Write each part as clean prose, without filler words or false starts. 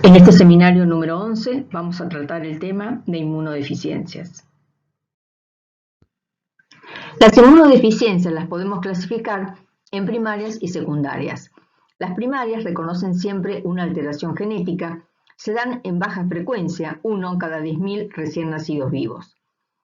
En este seminario número 11 vamos a tratar el tema de inmunodeficiencias. Las inmunodeficiencias las podemos clasificar en primarias y secundarias. Las primarias reconocen siempre una alteración genética, se dan en baja frecuencia, 1 cada 10.000 recién nacidos vivos.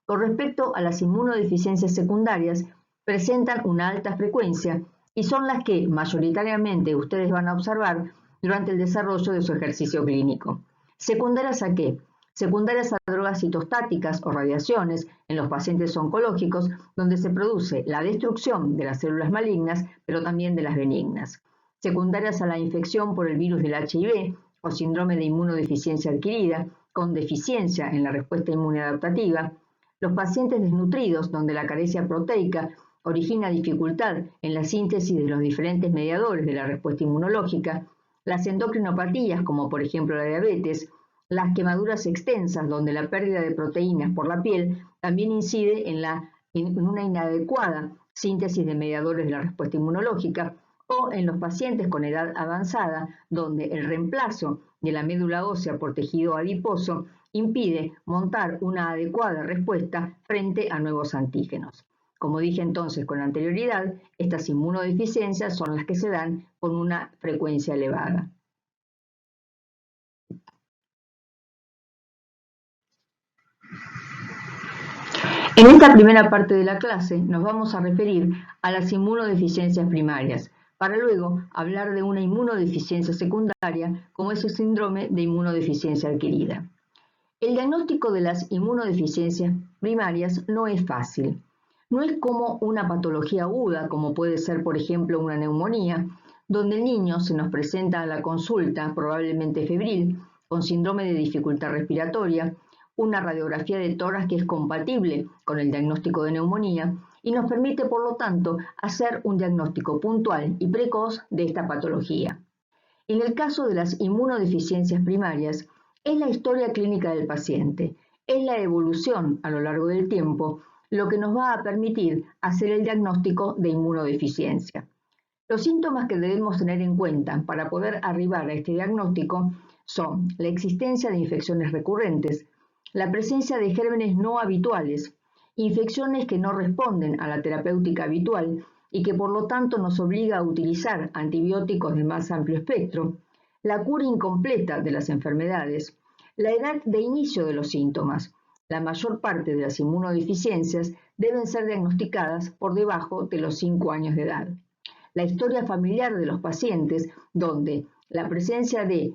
Con respecto a las inmunodeficiencias secundarias, presentan una alta frecuencia y son las que mayoritariamente ustedes van a observar durante el desarrollo de su ejercicio clínico. ¿Secundarias a qué? Secundarias a drogas citostáticas o radiaciones en los pacientes oncológicos, donde se produce la destrucción de las células malignas, pero también de las benignas. Secundarias a la infección por el virus del HIV o síndrome de inmunodeficiencia adquirida, con deficiencia en la respuesta inmune adaptativa. Los pacientes desnutridos, donde la carencia proteica origina dificultad en la síntesis de los diferentes mediadores de la respuesta inmunológica. Las endocrinopatías, como por ejemplo la diabetes, las quemaduras extensas, donde la pérdida de proteínas por la piel también incide en una inadecuada síntesis de mediadores de la respuesta inmunológica, o en los pacientes con edad avanzada, donde el reemplazo de la médula ósea por tejido adiposo impide montar una adecuada respuesta frente a nuevos antígenos. Como dije entonces con anterioridad, estas inmunodeficiencias son las que se dan con una frecuencia elevada. En esta primera parte de la clase nos vamos a referir a las inmunodeficiencias primarias, para luego hablar de una inmunodeficiencia secundaria, como es el síndrome de inmunodeficiencia adquirida. El diagnóstico de las inmunodeficiencias primarias no es fácil. No es como una patología aguda, como puede ser, por ejemplo, una neumonía, donde el niño se nos presenta a la consulta, probablemente febril, con síndrome de dificultad respiratoria, una radiografía de tórax que es compatible con el diagnóstico de neumonía y nos permite, por lo tanto, hacer un diagnóstico puntual y precoz de esta patología. En el caso de las inmunodeficiencias primarias, es la historia clínica del paciente, es la evolución a lo largo del tiempo lo que nos va a permitir hacer el diagnóstico de inmunodeficiencia. Los síntomas que debemos tener en cuenta para poder arribar a este diagnóstico son la existencia de infecciones recurrentes, la presencia de gérmenes no habituales, infecciones que no responden a la terapéutica habitual y que por lo tanto nos obliga a utilizar antibióticos de más amplio espectro, la cura incompleta de las enfermedades, la edad de inicio de los síntomas. La mayor parte de las inmunodeficiencias deben ser diagnosticadas por debajo de los 5 años de edad. La historia familiar de los pacientes, donde la presencia de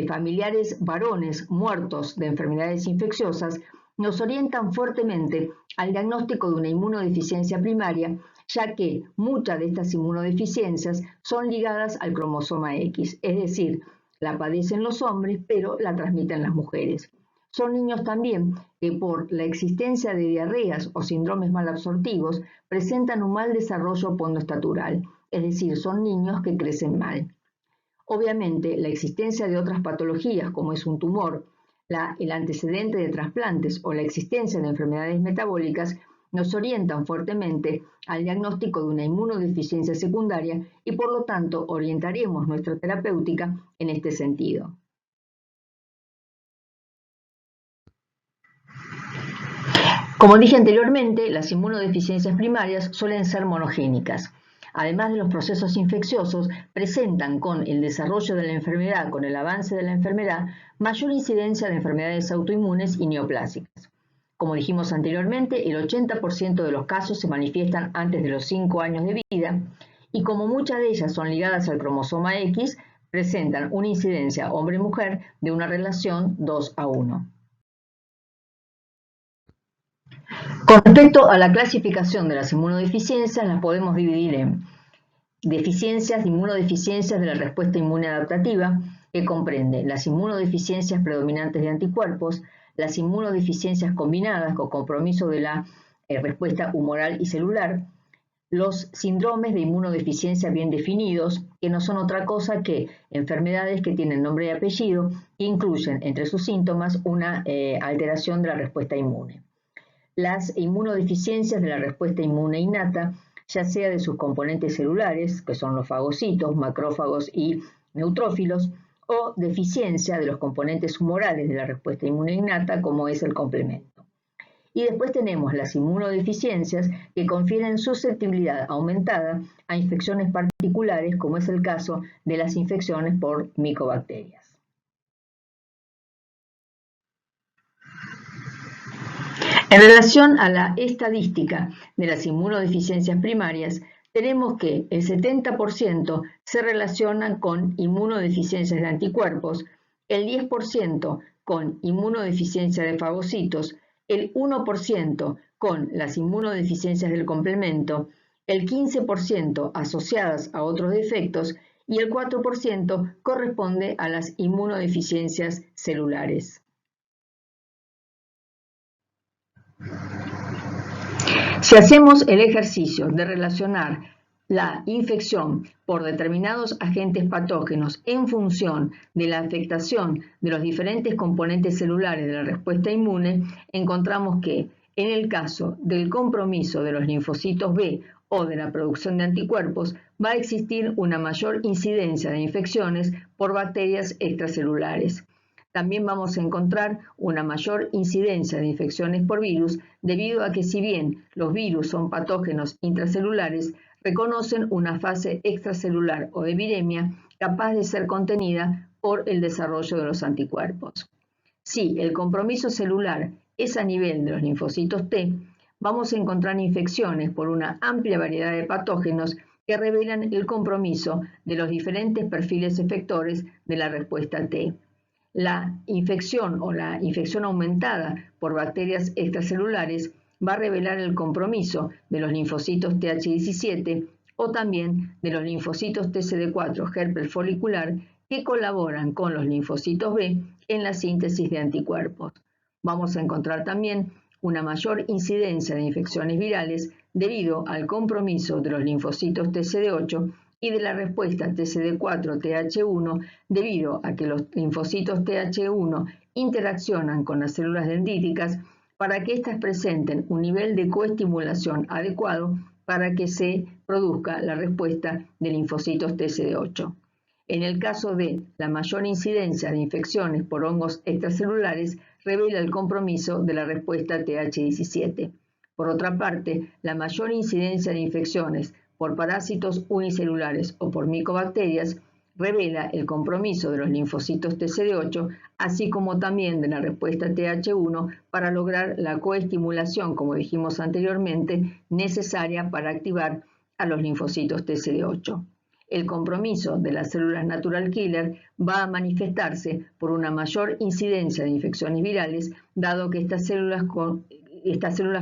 familiares varones muertos de enfermedades infecciosas, nos orientan fuertemente al diagnóstico de una inmunodeficiencia primaria, ya que muchas de estas inmunodeficiencias son ligadas al cromosoma X, es decir, la padecen los hombres, pero la transmiten las mujeres. Son niños también que por la existencia de diarreas o síndromes malabsortivos presentan un mal desarrollo pondoestatural, es decir, son niños que crecen mal. Obviamente, la existencia de otras patologías, como es un tumor, el antecedente de trasplantes o la existencia de enfermedades metabólicas, nos orientan fuertemente al diagnóstico de una inmunodeficiencia secundaria y por lo tanto orientaremos nuestra terapéutica en este sentido. Como dije anteriormente, las inmunodeficiencias primarias suelen ser monogénicas. Además de los procesos infecciosos, presentan con el desarrollo de la enfermedad, con el avance de la enfermedad, mayor incidencia de enfermedades autoinmunes y neoplásicas. Como dijimos anteriormente, el 80% de los casos se manifiestan antes de los 5 años de vida y como muchas de ellas son ligadas al cromosoma X, presentan una incidencia hombre-mujer de una relación 2:1. Con respecto a la clasificación de las inmunodeficiencias, las podemos dividir en inmunodeficiencias de la respuesta inmune adaptativa, que comprende las inmunodeficiencias predominantes de anticuerpos, las inmunodeficiencias combinadas con compromiso de la respuesta humoral y celular, los síndromes de inmunodeficiencia bien definidos, que no son otra cosa que enfermedades que tienen nombre y apellido e incluyen entre sus síntomas una alteración de la respuesta inmune. Las inmunodeficiencias de la respuesta inmune innata, ya sea de sus componentes celulares, que son los fagocitos, macrófagos y neutrófilos, o deficiencia de los componentes humorales de la respuesta inmune innata, como es el complemento. Y después tenemos las inmunodeficiencias que confieren susceptibilidad aumentada a infecciones particulares, como es el caso de las infecciones por micobacterias. En relación a la estadística de las inmunodeficiencias primarias, tenemos que el 70% se relacionan con inmunodeficiencias de anticuerpos, el 10% con inmunodeficiencia de fagocitos, el 1% con las inmunodeficiencias del complemento, el 15% asociadas a otros defectos y el 4% corresponde a las inmunodeficiencias celulares. Si hacemos el ejercicio de relacionar la infección por determinados agentes patógenos en función de la afectación de los diferentes componentes celulares de la respuesta inmune, encontramos que en el caso del compromiso de los linfocitos B o de la producción de anticuerpos, va a existir una mayor incidencia de infecciones por bacterias extracelulares. También vamos a encontrar una mayor incidencia de infecciones por virus debido a que si bien los virus son patógenos intracelulares, reconocen una fase extracelular o de viremia capaz de ser contenida por el desarrollo de los anticuerpos. Si el compromiso celular es a nivel de los linfocitos T, vamos a encontrar infecciones por una amplia variedad de patógenos que revelan el compromiso de los diferentes perfiles efectores de la respuesta T. La infección o la infección aumentada por bacterias extracelulares va a revelar el compromiso de los linfocitos Th17 o también de los linfocitos TCD4 Helper folicular que colaboran con los linfocitos B en la síntesis de anticuerpos. Vamos a encontrar también una mayor incidencia de infecciones virales debido al compromiso de los linfocitos TCD8 y de la respuesta TCD4-TH1 debido a que los linfocitos TH1 interaccionan con las células dendríticas para que éstas presenten un nivel de coestimulación adecuado para que se produzca la respuesta de linfocitos TCD8. En el caso de la mayor incidencia de infecciones por hongos extracelulares, revela el compromiso de la respuesta Th17. Por otra parte, la mayor incidencia de infecciones por parásitos unicelulares o por micobacterias revela el compromiso de los linfocitos TCD8, así como también de la respuesta TH1 para lograr la coestimulación, como dijimos anteriormente, necesaria para activar a los linfocitos TCD8. El compromiso de las células natural killer va a manifestarse por una mayor incidencia de infecciones virales, dado que estas células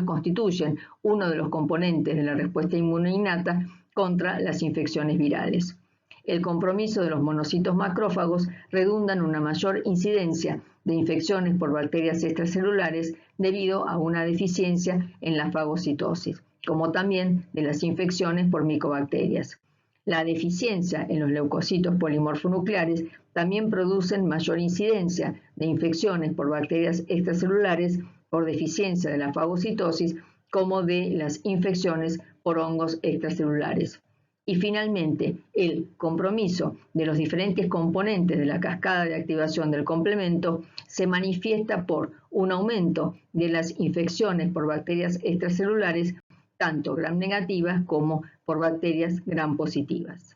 constituyen uno de los componentes de la respuesta inmune innata contra las infecciones virales. El compromiso de los monocitos macrófagos redunda en una mayor incidencia de infecciones por bacterias extracelulares debido a una deficiencia en la fagocitosis, como también de las infecciones por micobacterias. La deficiencia en los leucocitos polimorfonucleares también producen mayor incidencia de infecciones por bacterias extracelulares por deficiencia de la fagocitosis, como de las infecciones por hongos extracelulares. Y finalmente, el compromiso de los diferentes componentes de la cascada de activación del complemento se manifiesta por un aumento de las infecciones por bacterias extracelulares, tanto gram negativas como por bacterias gram positivas.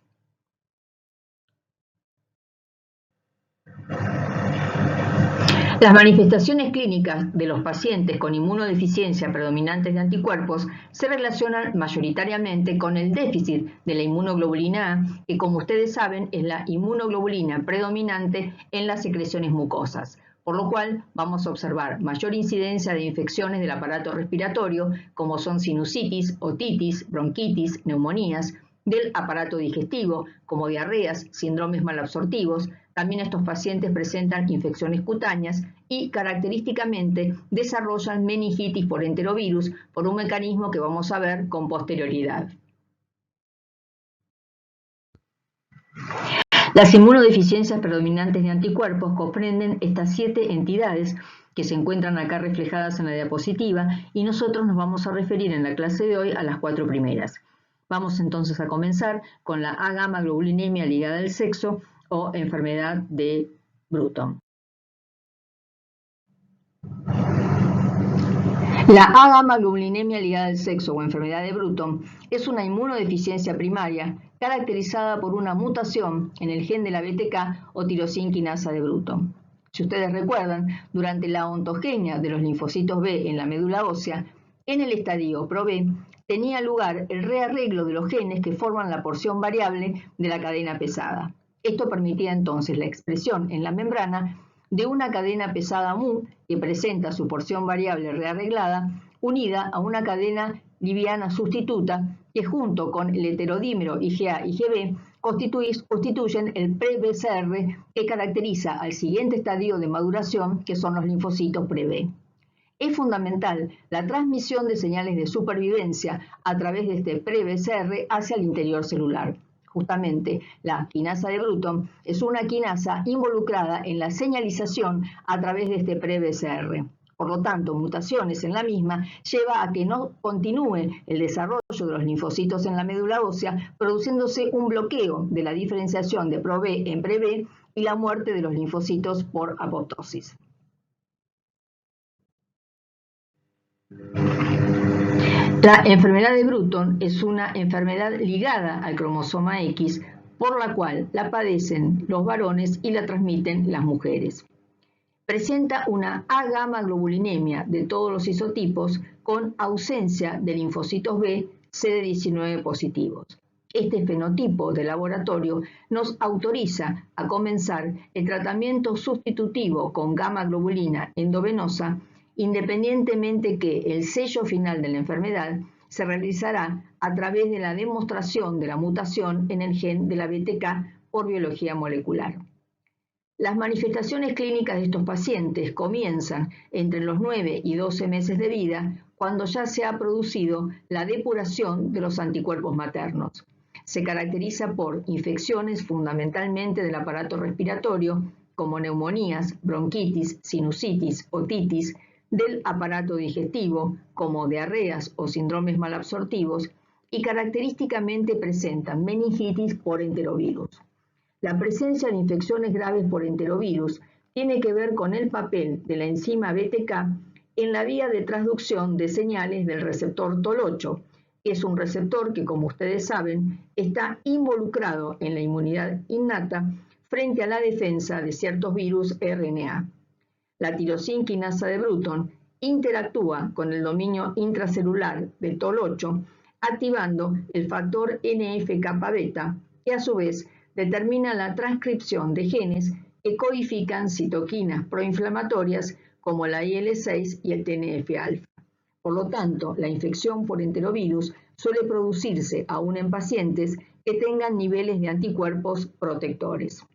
Las manifestaciones clínicas de los pacientes con inmunodeficiencia predominantes de anticuerpos se relacionan mayoritariamente con el déficit de la inmunoglobulina A, que como ustedes saben es la inmunoglobulina predominante en las secreciones mucosas, por lo cual vamos a observar mayor incidencia de infecciones del aparato respiratorio, como son sinusitis, otitis, bronquitis, neumonías, del aparato digestivo, como diarreas, síndromes malabsortivos. También estos pacientes presentan infecciones cutáneas y característicamente desarrollan meningitis por enterovirus por un mecanismo que vamos a ver con posterioridad. Las inmunodeficiencias predominantes de anticuerpos comprenden estas 7 entidades que se encuentran acá reflejadas en la diapositiva y nosotros nos vamos a referir en la clase de hoy a las 4 primeras. Vamos entonces a comenzar con la A-gamma globulinemia ligada al sexo, o enfermedad de Bruton. La A-gamma-globulinemia ligada al sexo o enfermedad de Bruton es una inmunodeficiencia primaria caracterizada por una mutación en el gen de la BTK o tirosina quinasa de Bruton. Si ustedes recuerdan, durante la ontogenia de los linfocitos B en la médula ósea, en el estadio pro-B tenía lugar el rearreglo de los genes que forman la porción variable de la cadena pesada. Esto permitía entonces la expresión en la membrana de una cadena pesada mu que presenta su porción variable rearreglada unida a una cadena liviana sustituta que junto con el heterodímero IgA-IgB constituyen el pre-BCR que caracteriza al siguiente estadio de maduración, que son los linfocitos pre-B. Es fundamental la transmisión de señales de supervivencia a través de este pre-BCR hacia el interior celular. Justamente, la quinasa de Bruton es una quinasa involucrada en la señalización a través de este pre-BCR. Por lo tanto, mutaciones en la misma lleva a que no continúe el desarrollo de los linfocitos en la médula ósea, produciéndose un bloqueo de la diferenciación de pro-B en pre-B y la muerte de los linfocitos por apoptosis. La enfermedad de Bruton es una enfermedad ligada al cromosoma X, por la cual la padecen los varones y la transmiten las mujeres. Presenta una A-gamma-globulinemia de todos los isotipos con ausencia de linfocitos B CD19 positivos. Este fenotipo de laboratorio nos autoriza a comenzar el tratamiento sustitutivo con gamma-globulina endovenosa, independientemente que el sello final de la enfermedad se realizará a través de la demostración de la mutación en el gen de la BTK por biología molecular. Las manifestaciones clínicas de estos pacientes comienzan entre los 9 y 12 meses de vida, cuando ya se ha producido la depuración de los anticuerpos maternos. Se caracteriza por infecciones fundamentalmente del aparato respiratorio, como neumonías, bronquitis, sinusitis, otitis, del aparato digestivo, como diarreas o síndromes malabsortivos, y característicamente presentan meningitis por enterovirus. La presencia de infecciones graves por enterovirus tiene que ver con el papel de la enzima BTK en la vía de transducción de señales del receptor TOL8, que es un receptor que, como ustedes saben, está involucrado en la inmunidad innata frente a la defensa de ciertos virus RNA. La tirosina quinasa de Bruton interactúa con el dominio intracelular de TOL8, activando el factor NF-kappa-beta, que a su vez determina la transcripción de genes que codifican citoquinas proinflamatorias como la IL-6 y el TNF-alfa. Por lo tanto, la infección por enterovirus suele producirse aún en pacientes que tengan niveles de anticuerpos protectores.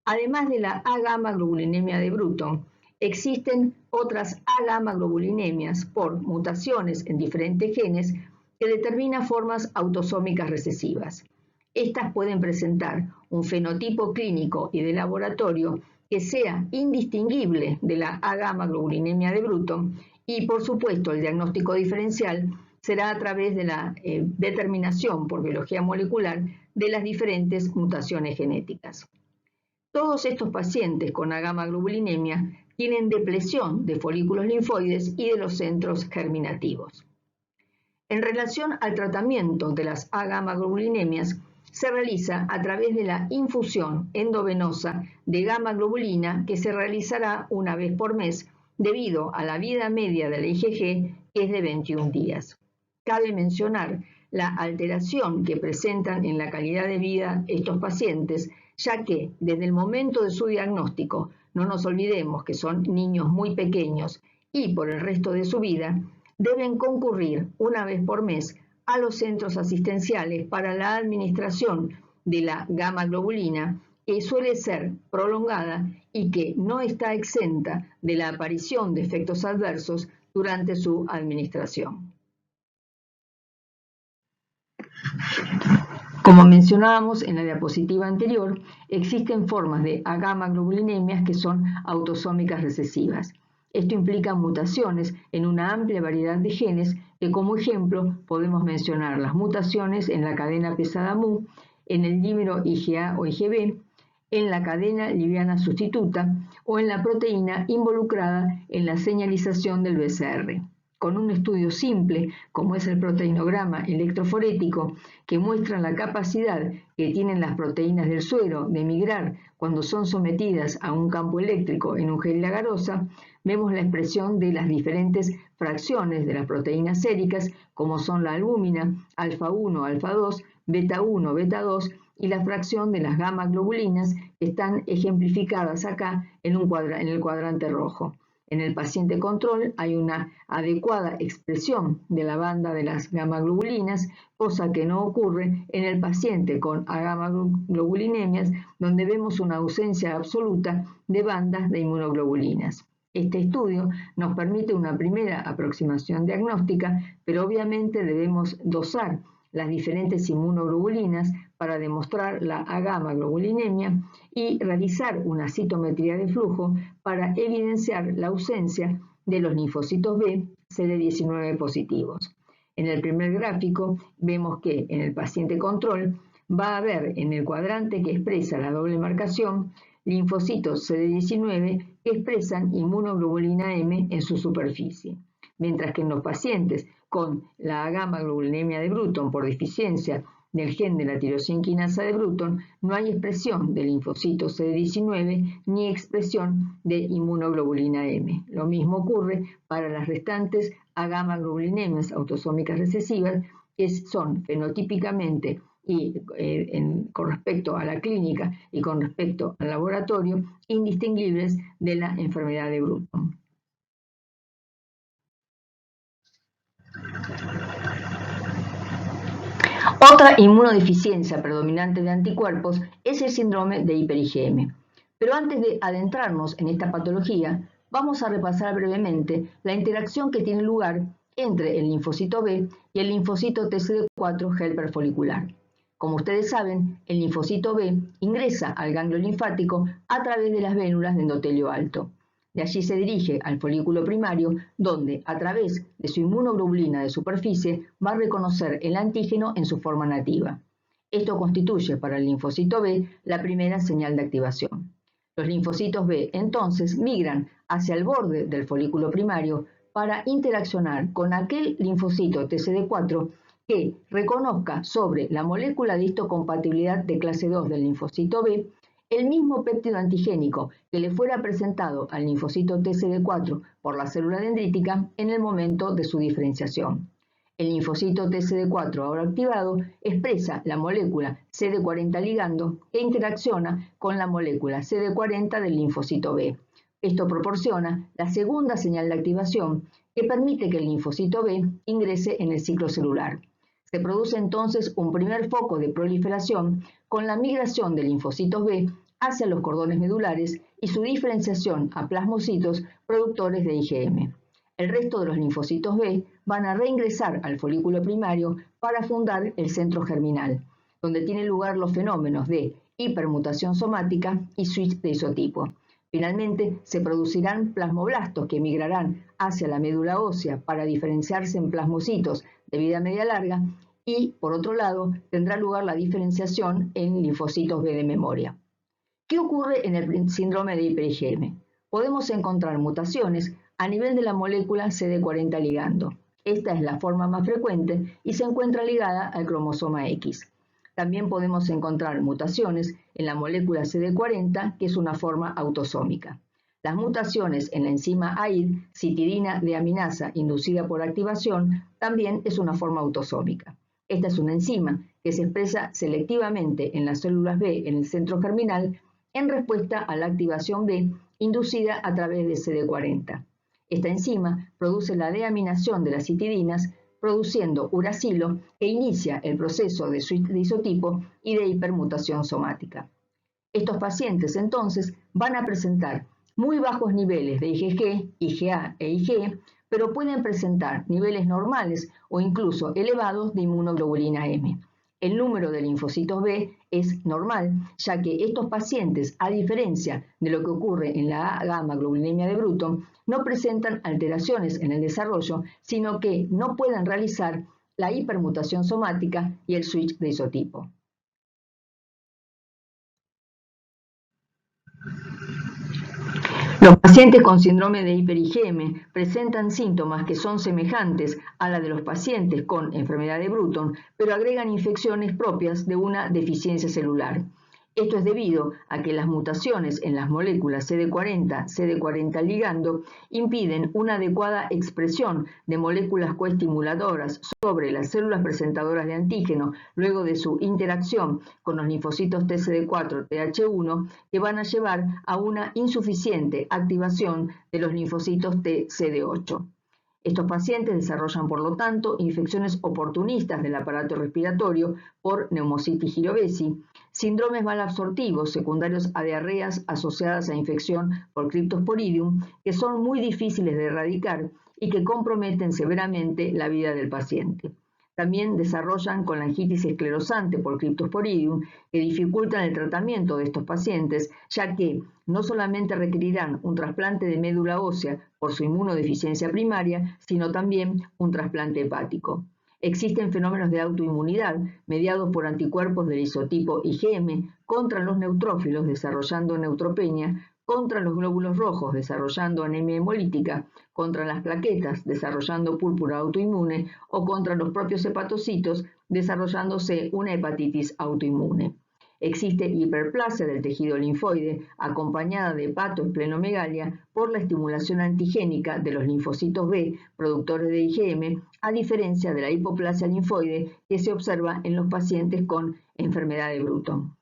Además de la A-gamma-globulinemia de Bruton, existen otras A-gamma-globulinemias por mutaciones en diferentes genes que determinan formas autosómicas recesivas. Estas pueden presentar un fenotipo clínico y de laboratorio que sea indistinguible de la A-gamma-globulinemia de Bruton y, por supuesto, el diagnóstico diferencial será a través de la determinación por biología molecular de las diferentes mutaciones genéticas. Todos estos pacientes con A-gamma-globulinemia tienen depresión de folículos linfoides y de los centros germinativos. En relación al tratamiento de las A-gamma-globulinemias, se realiza a través de la infusión endovenosa de gamma-globulina que se realizará una vez por mes debido a la vida media de la IgG, que es de 21 días. Cabe mencionar la alteración que presentan en la calidad de vida estos pacientes, ya que desde el momento de su diagnóstico, no nos olvidemos que son niños muy pequeños y por el resto de su vida, deben concurrir una vez por mes a los centros asistenciales para la administración de la gamma-globulina, que suele ser prolongada y que no está exenta de la aparición de efectos adversos durante su administración. Como mencionábamos en la diapositiva anterior, existen formas de A-gamma-globulинemias que son autosómicas recesivas. Esto implica mutaciones en una amplia variedad de genes que, como ejemplo, podemos mencionar las mutaciones en la cadena pesada mu, en el dímero IgA o IgB, en la cadena liviana sustituta o en la proteína involucrada en la señalización del BCR. Con un estudio simple, como es el proteinograma electroforético, que muestra la capacidad que tienen las proteínas del suero de migrar cuando son sometidas a un campo eléctrico en un gel agarose, vemos la expresión de las diferentes fracciones de las proteínas séricas, como son la albúmina, alfa 1, alfa 2, beta 1, beta 2, y la fracción de las gamma globulinas, que están ejemplificadas acá en el cuadrante rojo. En el paciente control hay una adecuada expresión de la banda de las gamma-globulinas, cosa que no ocurre en el paciente con gamma-globulинemias, donde vemos una ausencia absoluta de bandas de inmunoglobulinas. Este estudio nos permite una primera aproximación diagnóstica, pero obviamente debemos dosar las diferentes inmunoglobulinas para demostrar la agamma-globulinemia y realizar una citometría de flujo para evidenciar la ausencia de los linfocitos B CD19 positivos. En el primer gráfico vemos que en el paciente control va a haber en el cuadrante que expresa la doble marcación linfocitos CD19 que expresan inmunoglobulina M en su superficie, mientras que en los pacientes con la gamma-globulinemia de Bruton por deficiencia del gen de la tirosina quinasa de Bruton, no hay expresión de linfocitos CD19 ni expresión de inmunoglobulina M. Lo mismo ocurre para las restantes agamma-globulинemias autosómicas recesivas, que son fenotípicamente y con respecto a la clínica y con respecto al laboratorio, indistinguibles de la enfermedad de Bruton. Otra inmunodeficiencia predominante de anticuerpos es el síndrome de hiper-IgM. Pero antes de adentrarnos en esta patología, vamos a repasar brevemente la interacción que tiene lugar entre el linfocito B y el linfocito TCD4 helper folicular. Como ustedes saben, el linfocito B ingresa al ganglio linfático a través de las vénulas de endotelio alto. De allí se dirige al folículo primario, donde, a través de su inmunoglobulina de superficie, va a reconocer el antígeno en su forma nativa. Esto constituye para el linfocito B la primera señal de activación. Los linfocitos B, entonces, migran hacia el borde del folículo primario para interaccionar con aquel linfocito TCD4 que reconozca sobre la molécula de histocompatibilidad de clase 2 del linfocito B el mismo péptido antigénico que le fuera presentado al linfocito TCD4 por la célula dendrítica en el momento de su diferenciación. El linfocito TCD4 ahora activado expresa la molécula CD40 ligando que interacciona con la molécula CD40 del linfocito B. Esto proporciona la segunda señal de activación que permite que el linfocito B ingrese en el ciclo celular. Se produce entonces un primer foco de proliferación con la migración de linfocitos B hacia los cordones medulares y su diferenciación a plasmocitos productores de IgM. El resto de los linfocitos B van a reingresar al folículo primario para fundar el centro germinal, donde tienen lugar los fenómenos de hipermutación somática y switch de isotipo. Finalmente, se producirán plasmoblastos que migrarán hacia la médula ósea para diferenciarse en plasmocitos de vida media larga y, por otro lado, tendrá lugar la diferenciación en linfocitos B de memoria. ¿Qué ocurre en el síndrome de hiper-IgM? Podemos encontrar mutaciones a nivel de la molécula CD40 ligando. Esta es la forma más frecuente y se encuentra ligada al cromosoma X. También podemos encontrar mutaciones en la molécula CD40, que es una forma autosómica. Las mutaciones en la enzima AID, citidina deaminasa inducida por activación, también es una forma autosómica. Esta es una enzima que se expresa selectivamente en las células B en el centro germinal en respuesta a la activación B inducida a través de CD40. Esta enzima produce la deaminación de las citidinas, produciendo uracilo que inicia el proceso de switch de isotipo y de hipermutación somática. Estos pacientes entonces van a presentar muy bajos niveles de IgG, IgA e IgE, pero pueden presentar niveles normales o incluso elevados de inmunoglobulina M. El número de linfocitos B es normal, ya que estos pacientes, a diferencia de lo que ocurre en la gamma-globulinemia de Bruton, no presentan alteraciones en el desarrollo, sino que no pueden realizar la hipermutación somática y el switch de isotipo. Los pacientes con síndrome de hiper-IgM presentan síntomas que son semejantes a la de los pacientes con enfermedad de Bruton, pero agregan infecciones propias de una deficiencia celular. Esto es debido a que las mutaciones en las moléculas CD40, CD40 ligando impiden una adecuada expresión de moléculas coestimuladoras sobre las células presentadoras de antígeno luego de su interacción con los linfocitos TCD4, TH1, que van a llevar a una insuficiente activación de los linfocitos TCD8. Estos pacientes desarrollan, por lo tanto, infecciones oportunistas del aparato respiratorio por Pneumocystis jirovecii, síndromes malabsortivos secundarios a diarreas asociadas a infección por Cryptosporidium, que son muy difíciles de erradicar y que comprometen severamente la vida del paciente. También desarrollan colangitis esclerosante por Cryptosporidium, que dificultan el tratamiento de estos pacientes, ya que no solamente requerirán un trasplante de médula ósea por su inmunodeficiencia primaria, sino también un trasplante hepático. Existen fenómenos de autoinmunidad mediados por anticuerpos del isotipo IgM contra los neutrófilos, desarrollando neutropenia, contra los glóbulos rojos, desarrollando anemia hemolítica, contra las plaquetas, desarrollando púrpura autoinmune, o contra los propios hepatocitos, desarrollándose una hepatitis autoinmune. Existe hiperplasia del tejido linfoide acompañada de hepatoesplenomegalia por la estimulación antigénica de los linfocitos B, productores de IgM, a diferencia de la hipoplasia linfoide que se observa en los pacientes con enfermedad de Bruton.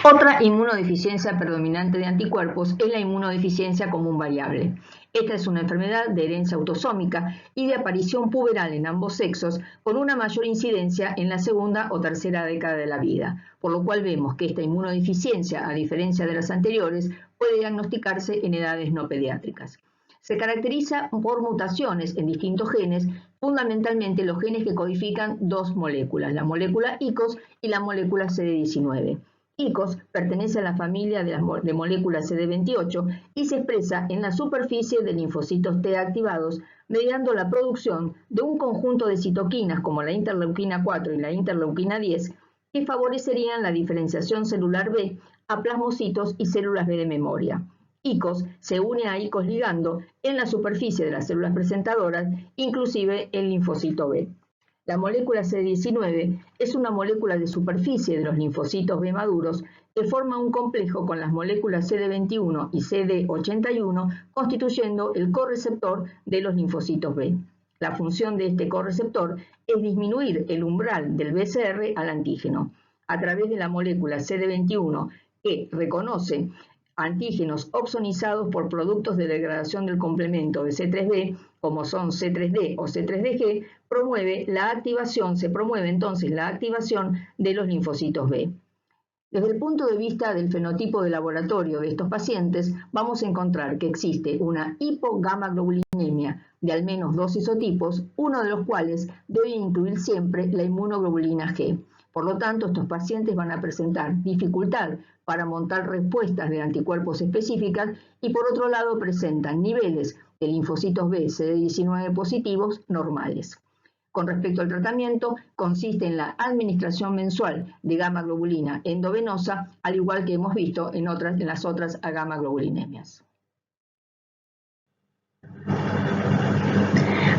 Otra inmunodeficiencia predominante de anticuerpos es la inmunodeficiencia común variable. Esta es una enfermedad de herencia autosómica y de aparición puberal en ambos sexos, con una mayor incidencia en la segunda o tercera década de la vida, por lo cual vemos que esta inmunodeficiencia, a diferencia de las anteriores, puede diagnosticarse en edades no pediátricas. Se caracteriza por mutaciones en distintos genes, fundamentalmente los genes que codifican dos moléculas, la molécula ICOS y la molécula CD19. ICOS pertenece a la familia de moléculas CD28 y se expresa en la superficie de linfocitos T activados mediante la producción de un conjunto de citoquinas como la interleuquina 4 y la interleuquina 10 que favorecerían la diferenciación celular B a plasmocitos y células B de memoria. ICOS se une a ICOS ligando en la superficie de las células presentadoras, inclusive el linfocito B. La molécula CD19 es una molécula de superficie de los linfocitos B maduros que forma un complejo con las moléculas CD21 y CD81 constituyendo el correceptor de los linfocitos B. La función de este correceptor es disminuir el umbral del BCR al antígeno. A través de la molécula CD21 que reconoce antígenos opsonizados por productos de degradación del complemento de C3b, como son C3d o C3dG, se promueve entonces la activación de los linfocitos B. Desde el punto de vista del fenotipo de laboratorio de estos pacientes, vamos a encontrar que existe una hipogamaglobulinemia de al menos dos isotipos, uno de los cuales debe incluir siempre la inmunoglobulina G. Por lo tanto, estos pacientes van a presentar dificultad para montar respuestas de anticuerpos específicas y por otro lado presentan niveles de linfocitos B CD19 positivos normales. Con respecto al tratamiento, consiste en la administración mensual de gamma globulina endovenosa, al igual que hemos visto en las otras gamma-globulинemias.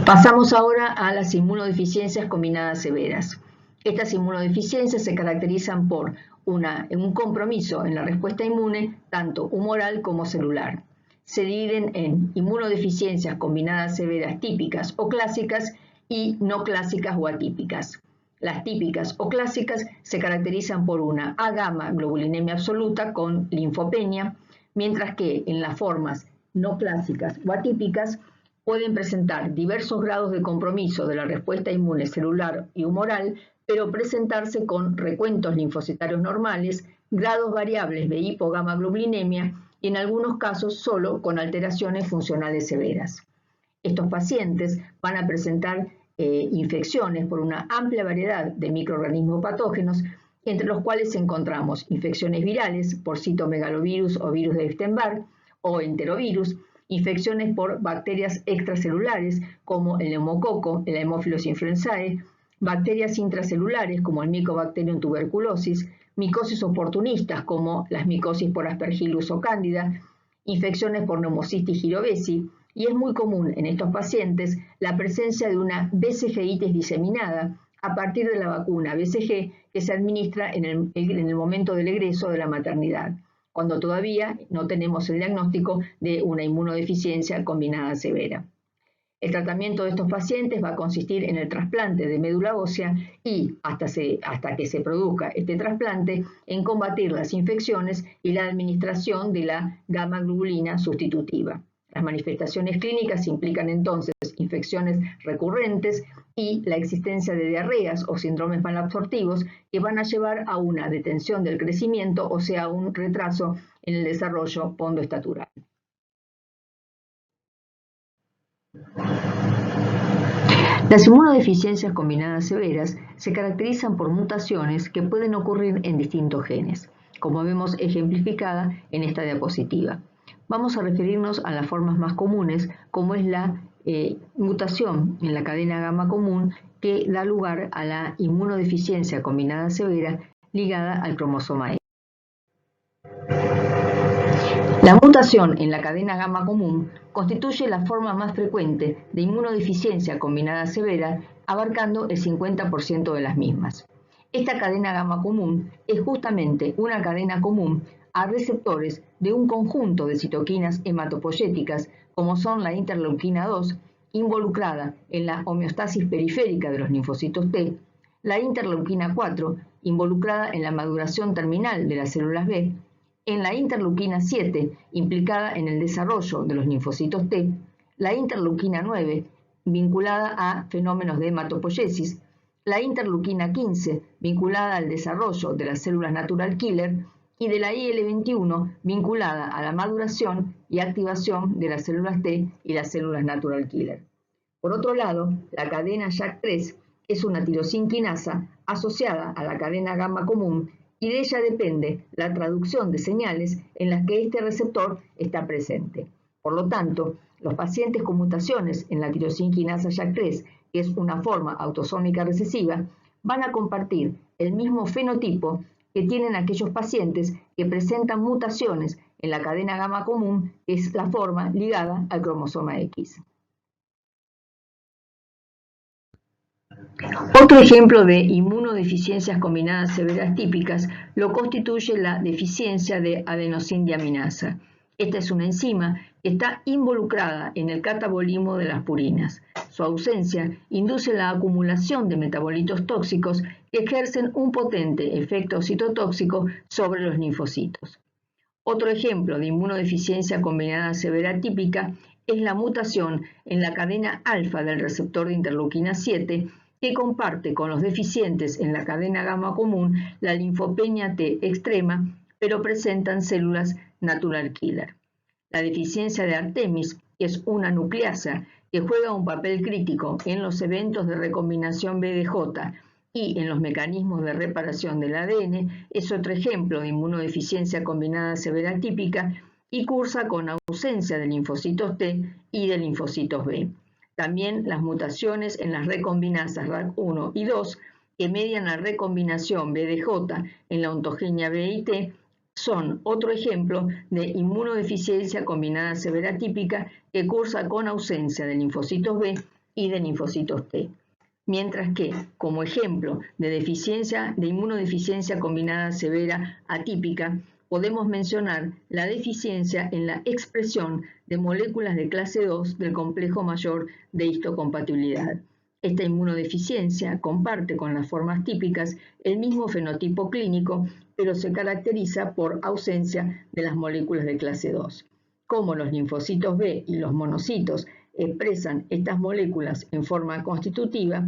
Pasamos ahora a las inmunodeficiencias combinadas severas. Estas inmunodeficiencias se caracterizan por un compromiso en la respuesta inmune, tanto humoral como celular. Se dividen en inmunodeficiencias combinadas severas típicas o clásicas y no clásicas o atípicas. Las típicas o clásicas se caracterizan por una A-gamma globulinemia absoluta con linfopenia, mientras que en las formas no clásicas o atípicas pueden presentar diversos grados de compromiso de la respuesta inmune celular y humoral, pero presentarse con recuentos linfocitarios normales, grados variables de hipogamaglobulinemia y en algunos casos solo con alteraciones funcionales severas. Estos pacientes van a presentar infecciones por una amplia variedad de microorganismos patógenos, entre los cuales encontramos infecciones virales por citomegalovirus o virus de Epstein-Barr o enterovirus, infecciones por bacterias extracelulares como el neumococo, el Haemophilus influenzae, bacterias intracelulares como el Mycobacterium tuberculosis, micosis oportunistas como las micosis por Aspergillus o Cándida, infecciones por Pneumocystis jirovesi, y es muy común en estos pacientes la presencia de una BCG-itis diseminada a partir de la vacuna BCG que se administra en el momento del egreso de la maternidad, cuando todavía no tenemos el diagnóstico de una inmunodeficiencia combinada severa. El tratamiento de estos pacientes va a consistir en el trasplante de médula ósea y, hasta que se produzca este trasplante, en combatir las infecciones y la administración de la gamma-globulina sustitutiva. Las manifestaciones clínicas implican entonces infecciones recurrentes y la existencia de diarreas o síndromes malabsortivos que van a llevar a una detención del crecimiento, o sea, un retraso en el desarrollo pondoestatural. Las inmunodeficiencias combinadas severas se caracterizan por mutaciones que pueden ocurrir en distintos genes, como vemos ejemplificada en esta diapositiva. Vamos a referirnos a las formas más comunes, como es la mutación en la cadena gamma común que da lugar a la inmunodeficiencia combinada severa ligada al cromosoma X. La mutación en la cadena gamma común constituye la forma más frecuente de inmunodeficiencia combinada severa, abarcando el 50% de las mismas. Esta cadena gamma común es justamente una cadena común a receptores de un conjunto de citoquinas hematopoyéticas, como son la interleuquina 2, involucrada en la homeostasis periférica de los linfocitos T, la interleuquina 4, involucrada en la maduración terminal de las células B, en la interleuquina 7, implicada en el desarrollo de los linfocitos T, la interleuquina 9, vinculada a fenómenos de hematopoiesis, la interleuquina 15, vinculada al desarrollo de las células natural killer, y de la IL-21, vinculada a la maduración y activación de las células T y las células natural killer. Por otro lado, la cadena JAK3 es una tirosinquinasa asociada a la cadena gamma común y de ella depende la traducción de señales en las que este receptor está presente. Por lo tanto, los pacientes con mutaciones en la tirosinquinasa JAK3, que es una forma autosómica recesiva, van a compartir el mismo fenotipo que tienen aquellos pacientes que presentan mutaciones en la cadena gamma común, que es la forma ligada al cromosoma X. Otro ejemplo de inmunodeficiencias combinadas severas típicas lo constituye la deficiencia de adenosindiaminasa. Esta es una enzima que está involucrada en el catabolismo de las purinas. Su ausencia induce la acumulación de metabolitos tóxicos que ejercen un potente efecto citotóxico sobre los linfocitos. Otro ejemplo de inmunodeficiencia combinada severa típica es la mutación en la cadena alfa del receptor de interleuquina 7, que comparte con los deficientes en la cadena gamma común la linfopenia T extrema, pero presentan células natural killer. La deficiencia de Artemis, que es una nucleasa que juega un papel crítico en los eventos de recombinación BDJ y en los mecanismos de reparación del ADN, es otro ejemplo de inmunodeficiencia combinada severa típica y cursa con ausencia de linfocitos T y de linfocitos B. También las mutaciones en las recombinasas RAC1 y 2, que median la recombinación BDJ en la ontogenia B y T, son otro ejemplo de inmunodeficiencia combinada severa típica que cursa con ausencia de linfocitos B y de linfocitos T. Mientras que, como ejemplo de inmunodeficiencia combinada severa atípica, podemos mencionar la deficiencia en la expresión de moléculas de clase 2 del complejo mayor de histocompatibilidad. Esta inmunodeficiencia comparte con las formas típicas el mismo fenotipo clínico, pero se caracteriza por ausencia de las moléculas de clase 2. Como los linfocitos B y los monocitos expresan estas moléculas en forma constitutiva,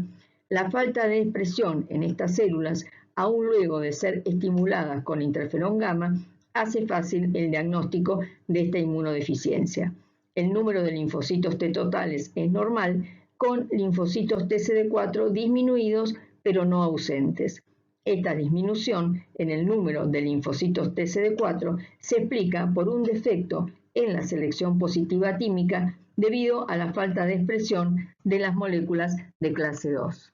la falta de expresión en estas células, aún luego de ser estimuladas con interferón gamma, hace fácil el diagnóstico de esta inmunodeficiencia. El número de linfocitos T totales es normal, con linfocitos TCD4 disminuidos pero no ausentes. Esta disminución en el número de linfocitos TCD4 se explica por un defecto en la selección positiva tímica debido a la falta de expresión de las moléculas de clase 2.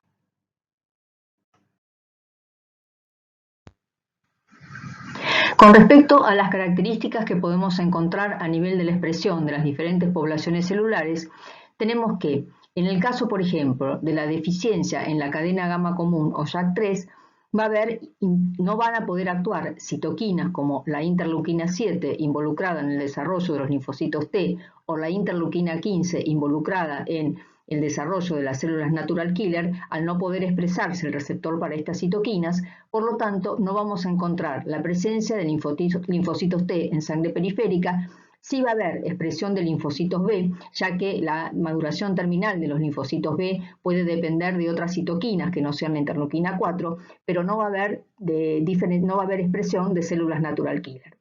Con respecto a las características que podemos encontrar a nivel de la expresión de las diferentes poblaciones celulares, tenemos que, en el caso, por ejemplo, de la deficiencia en la cadena gamma común o JAK3, no van a poder actuar citoquinas como la interleuquina 7 involucrada en el desarrollo de los linfocitos T o la interleuquina 15 involucrada en el desarrollo de las células natural killer. Al no poder expresarse el receptor para estas citoquinas, por lo tanto no vamos a encontrar la presencia de linfocitos T en sangre periférica. Sí va a haber expresión de linfocitos B, ya que la maduración terminal de los linfocitos B puede depender de otras citoquinas que no sean la interleuquina 4, pero no va a haber expresión de células natural killer.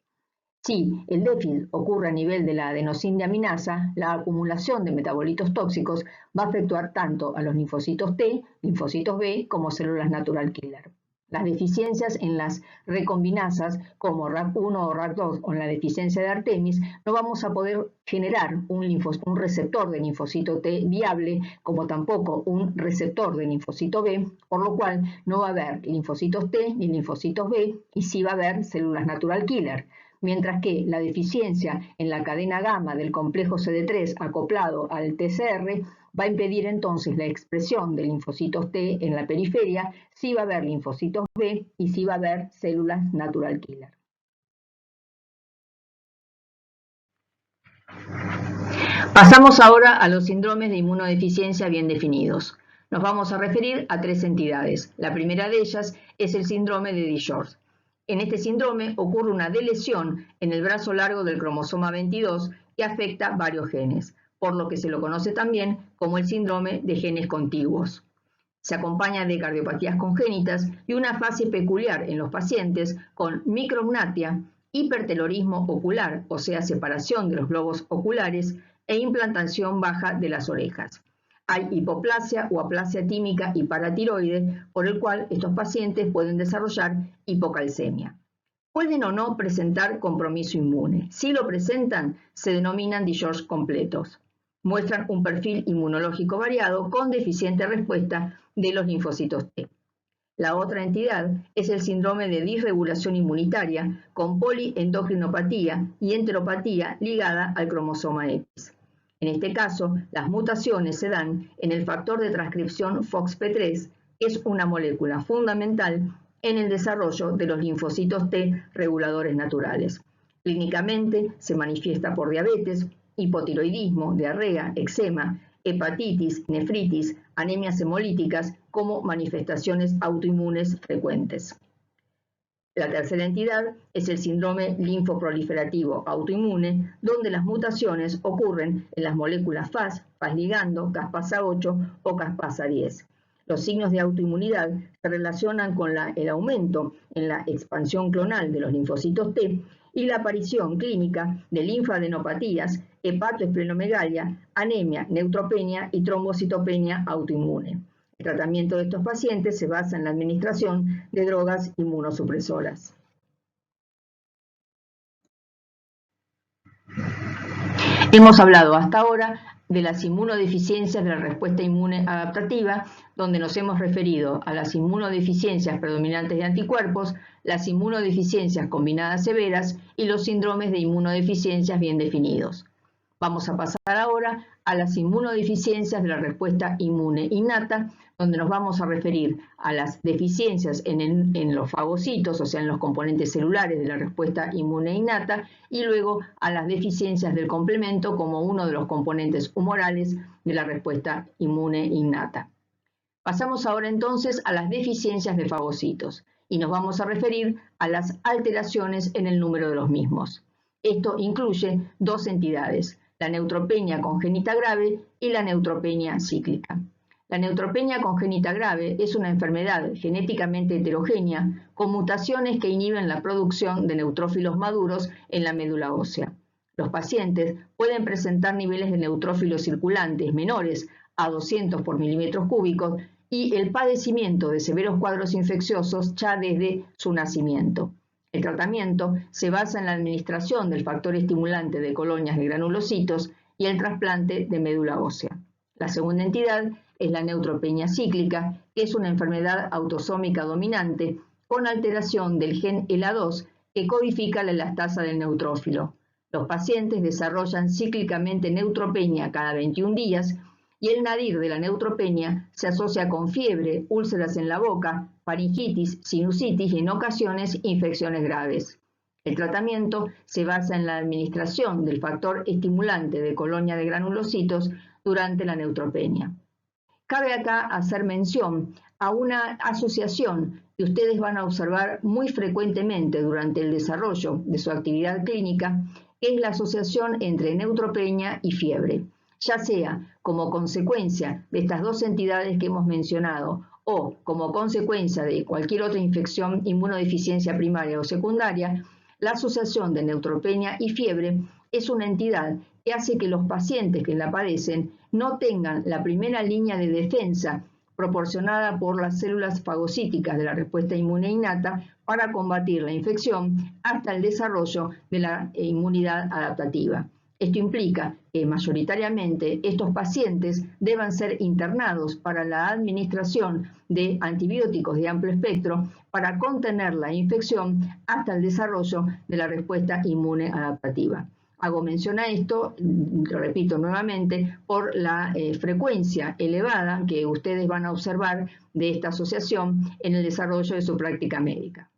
Si el déficit ocurre a nivel de la adenosina-deaminasa, la acumulación de metabolitos tóxicos va a afectar tanto a los linfocitos T, linfocitos B, como células natural killer. Las deficiencias en las recombinasas, como RAC1 o RAC2, o en la deficiencia de Artemis, no vamos a poder generar un receptor de linfocito T viable, como tampoco un receptor de linfocito B, por lo cual no va a haber linfocitos T ni linfocitos B, y sí va a haber células natural killer. Mientras que la deficiencia en la cadena gamma del complejo CD3 acoplado al TCR va a impedir entonces la expresión de linfocitos T en la periferia, sí va a haber linfocitos B y sí va a haber células natural killer. Pasamos ahora a los síndromes de inmunodeficiencia bien definidos. Nos vamos a referir a tres entidades. La primera de ellas es el síndrome de DiGeorge. En este síndrome ocurre una delesión en el brazo largo del cromosoma 22 que afecta varios genes, por lo que se lo conoce también como el síndrome de genes contiguos. Se acompaña de cardiopatías congénitas y una fase peculiar en los pacientes con micrognatia, hipertelorismo ocular, o sea, separación de los globos oculares, e implantación baja de las orejas. Hay hipoplasia o aplasia tímica y paratiroide, por el cual estos pacientes pueden desarrollar hipocalcemia. Pueden o no presentar compromiso inmune. Si lo presentan, se denominan DiGeorge completos. Muestran un perfil inmunológico variado con deficiente respuesta de los linfocitos T. La otra entidad es el síndrome de disregulación inmunitaria con poliendocrinopatía y enteropatía ligada al cromosoma X. En este caso, las mutaciones se dan en el factor de transcripción FOXP3, que es una molécula fundamental en el desarrollo de los linfocitos T reguladores naturales. Clínicamente se manifiesta por diabetes, hipotiroidismo, diarrea, eczema, hepatitis, nefritis, anemias hemolíticas como manifestaciones autoinmunes frecuentes. La tercera entidad es el síndrome linfoproliferativo autoinmune, donde las mutaciones ocurren en las moléculas Fas, Fas ligando, caspasa 8 o caspasa 10. Los signos de autoinmunidad se relacionan con el aumento en la expansión clonal de los linfocitos T y la aparición clínica de linfadenopatías, hepatoesplenomegalia, anemia, neutropenia y trombocitopenia autoinmune. El tratamiento de estos pacientes se basa en la administración de drogas inmunosupresoras. Hemos hablado hasta ahora de las inmunodeficiencias de la respuesta inmune adaptativa, donde nos hemos referido a las inmunodeficiencias predominantes de anticuerpos, las inmunodeficiencias combinadas severas y los síndromes de inmunodeficiencias bien definidos. Vamos a pasar ahora a las inmunodeficiencias de la respuesta inmune innata, donde nos vamos a referir a las deficiencias en los fagocitos, o sea, en los componentes celulares de la respuesta inmune innata, y luego a las deficiencias del complemento como uno de los componentes humorales de la respuesta inmune innata. Pasamos ahora entonces a las deficiencias de fagocitos, y nos vamos a referir a las alteraciones en el número de los mismos. Esto incluye dos entidades, la neutropenia congénita grave y la neutropenia cíclica. La neutropenia congénita grave es una enfermedad genéticamente heterogénea con mutaciones que inhiben la producción de neutrófilos maduros en la médula ósea. Los pacientes pueden presentar niveles de neutrófilos circulantes menores a 200 por milímetros cúbicos y el padecimiento de severos cuadros infecciosos ya desde su nacimiento. El tratamiento se basa en la administración del factor estimulante de colonias de granulocitos y el trasplante de médula ósea. La segunda entidad es la neutropenia cíclica, que es una enfermedad autosómica dominante con alteración del gen ELA2 que codifica la elastasa del neutrófilo. Los pacientes desarrollan cíclicamente neutropenia cada 21 días y el nadir de la neutropenia se asocia con fiebre, úlceras en la boca, faringitis, sinusitis y en ocasiones infecciones graves. El tratamiento se basa en la administración del factor estimulante de colonia de granulocitos durante la neutropenia. Cabe acá hacer mención a una asociación que ustedes van a observar muy frecuentemente durante el desarrollo de su actividad clínica, que es la asociación entre neutropenia y fiebre, ya sea como consecuencia de estas dos entidades que hemos mencionado o como consecuencia de cualquier otra infección, inmunodeficiencia primaria o secundaria. La asociación de neutropenia y fiebre es una entidad que hace que los pacientes que la padecen no tengan la primera línea de defensa proporcionada por las células fagocíticas de la respuesta inmune innata para combatir la infección hasta el desarrollo de la inmunidad adaptativa. Esto implica que mayoritariamente estos pacientes deban ser internados para la administración de antibióticos de amplio espectro para contener la infección hasta el desarrollo de la respuesta inmune adaptativa. Hago mención a esto, lo repito nuevamente, por la frecuencia elevada que ustedes van a observar de esta asociación en el desarrollo de su práctica médica.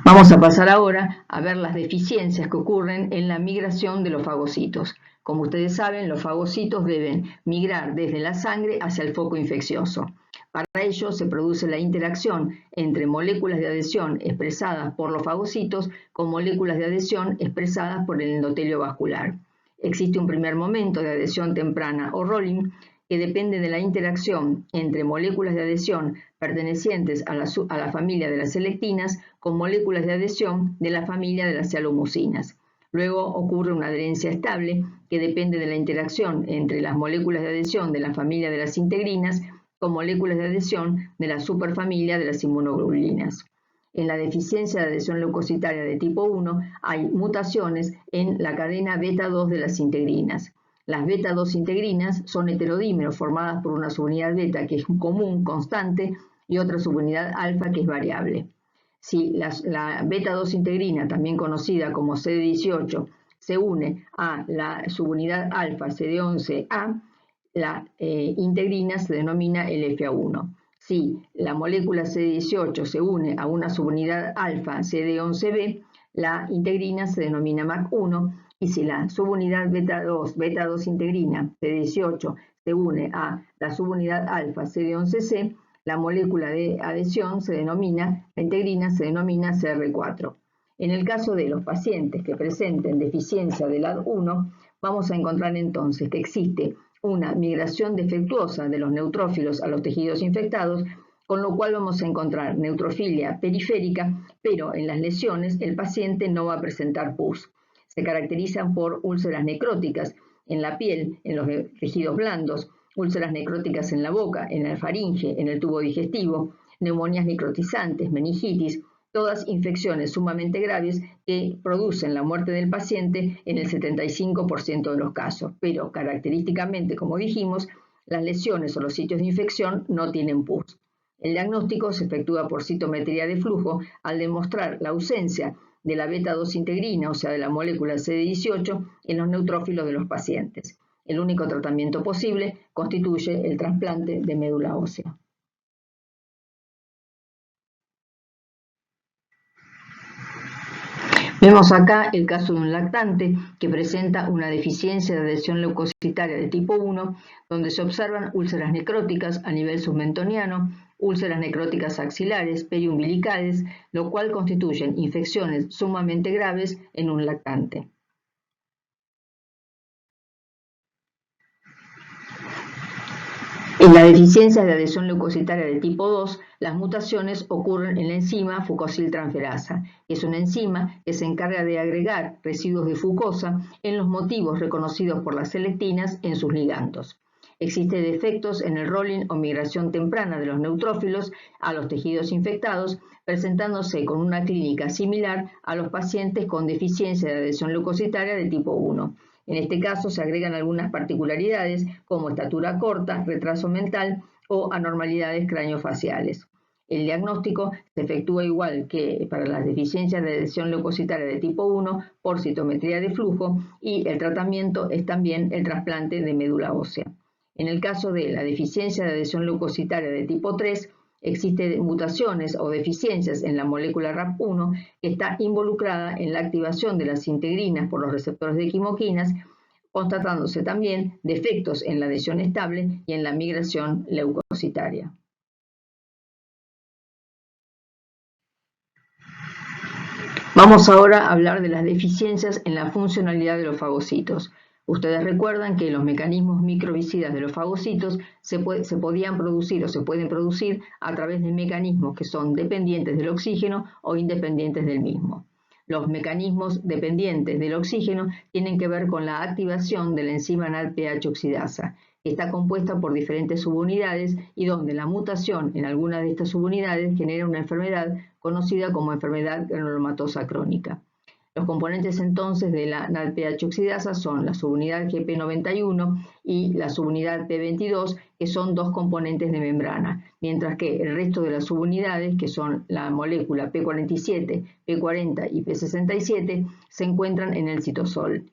Vamos a pasar ahora a ver las deficiencias que ocurren en la migración de los fagocitos. Como ustedes saben, los fagocitos deben migrar desde la sangre hacia el foco infeccioso. Para ello se produce la interacción entre moléculas de adhesión expresadas por los fagocitos con moléculas de adhesión expresadas por el endotelio vascular. Existe un primer momento de adhesión temprana o rolling que depende de la interacción entre moléculas de adhesión pertenecientes a la familia de las selectinas con moléculas de adhesión de la familia de las cialomucinas. Luego ocurre una adherencia estable que depende de la interacción entre las moléculas de adhesión de la familia de las integrinas con moléculas de adhesión de la superfamilia de las inmunoglobulinas. En la deficiencia de adhesión leucocitaria de tipo 1 hay mutaciones en la cadena beta 2 de las integrinas. Las beta 2 integrinas son heterodímeros formadas por una subunidad beta que es común, constante, y otra subunidad alfa que es variable. Si la beta 2 integrina, también conocida como CD18, se une a la subunidad alfa CD11A, la integrina se denomina LFA1. Si la molécula CD18 se une a una subunidad alfa CD11B, la integrina se denomina MAC1. Y si la subunidad beta 2 integrina CD18 se une a la subunidad alfa CD11C, la molécula de adhesión la integrina se denomina CR4. En el caso de los pacientes que presenten deficiencia de LAD1, vamos a encontrar entonces que existe una migración defectuosa de los neutrófilos a los tejidos infectados, con lo cual vamos a encontrar neutrofilia periférica, pero en las lesiones el paciente no va a presentar pus. Se caracterizan por úlceras necróticas en la piel, en los tejidos blandos, úlceras necróticas en la boca, en la faringe, en el tubo digestivo, neumonías necrotizantes, meningitis, todas infecciones sumamente graves que producen la muerte del paciente en el 75% de los casos. Pero característicamente, como dijimos, las lesiones o los sitios de infección no tienen pus. El diagnóstico se efectúa por citometría de flujo al demostrar la ausencia de la beta 2 integrina, o sea, de la molécula CD18, en los neutrófilos de los pacientes. El único tratamiento posible constituye el trasplante de médula ósea. Vemos acá el caso de un lactante que presenta una deficiencia de adhesión leucocitaria de tipo 1, donde se observan úlceras necróticas a nivel submentoniano, úlceras necróticas axilares, periumbilicales, lo cual constituyen infecciones sumamente graves en un lactante. En la deficiencia de adhesión leucocitaria de tipo 2, las mutaciones ocurren en la enzima fucosiltransferasa, que es una enzima que se encarga de agregar residuos de fucosa en los motivos reconocidos por las selectinas en sus ligandos. Existen defectos en el rolling o migración temprana de los neutrófilos a los tejidos infectados, presentándose con una clínica similar a los pacientes con deficiencia de adhesión leucocitaria de tipo 1. En este caso se agregan algunas particularidades como estatura corta, retraso mental o anormalidades craneofaciales. El diagnóstico se efectúa igual que para las deficiencias de adhesión leucocitaria de tipo 1 por citometría de flujo y el tratamiento es también el trasplante de médula ósea. En el caso de la deficiencia de adhesión leucocitaria de tipo 3, existen mutaciones o deficiencias en la molécula RAP1 que está involucrada en la activación de las integrinas por los receptores de quimoquinas, constatándose también defectos en la adhesión estable y en la migración leucocitaria. Vamos ahora a hablar de las deficiencias en la funcionalidad de los fagocitos. Ustedes recuerdan que los mecanismos microvicidas de los fagocitos se podían producir o se pueden producir a través de mecanismos que son dependientes del oxígeno o independientes del mismo. Los mecanismos dependientes del oxígeno tienen que ver con la activación de la enzima NADPH oxidasa, que está compuesta por diferentes subunidades y donde la mutación en alguna de estas subunidades genera una enfermedad conocida como enfermedad granulomatosa crónica. Los componentes entonces de la NADPH oxidasa son la subunidad GP91 y la subunidad P22, que son dos componentes de membrana, mientras que el resto de las subunidades, que son la molécula P47, P40 y P67, se encuentran en el citosol.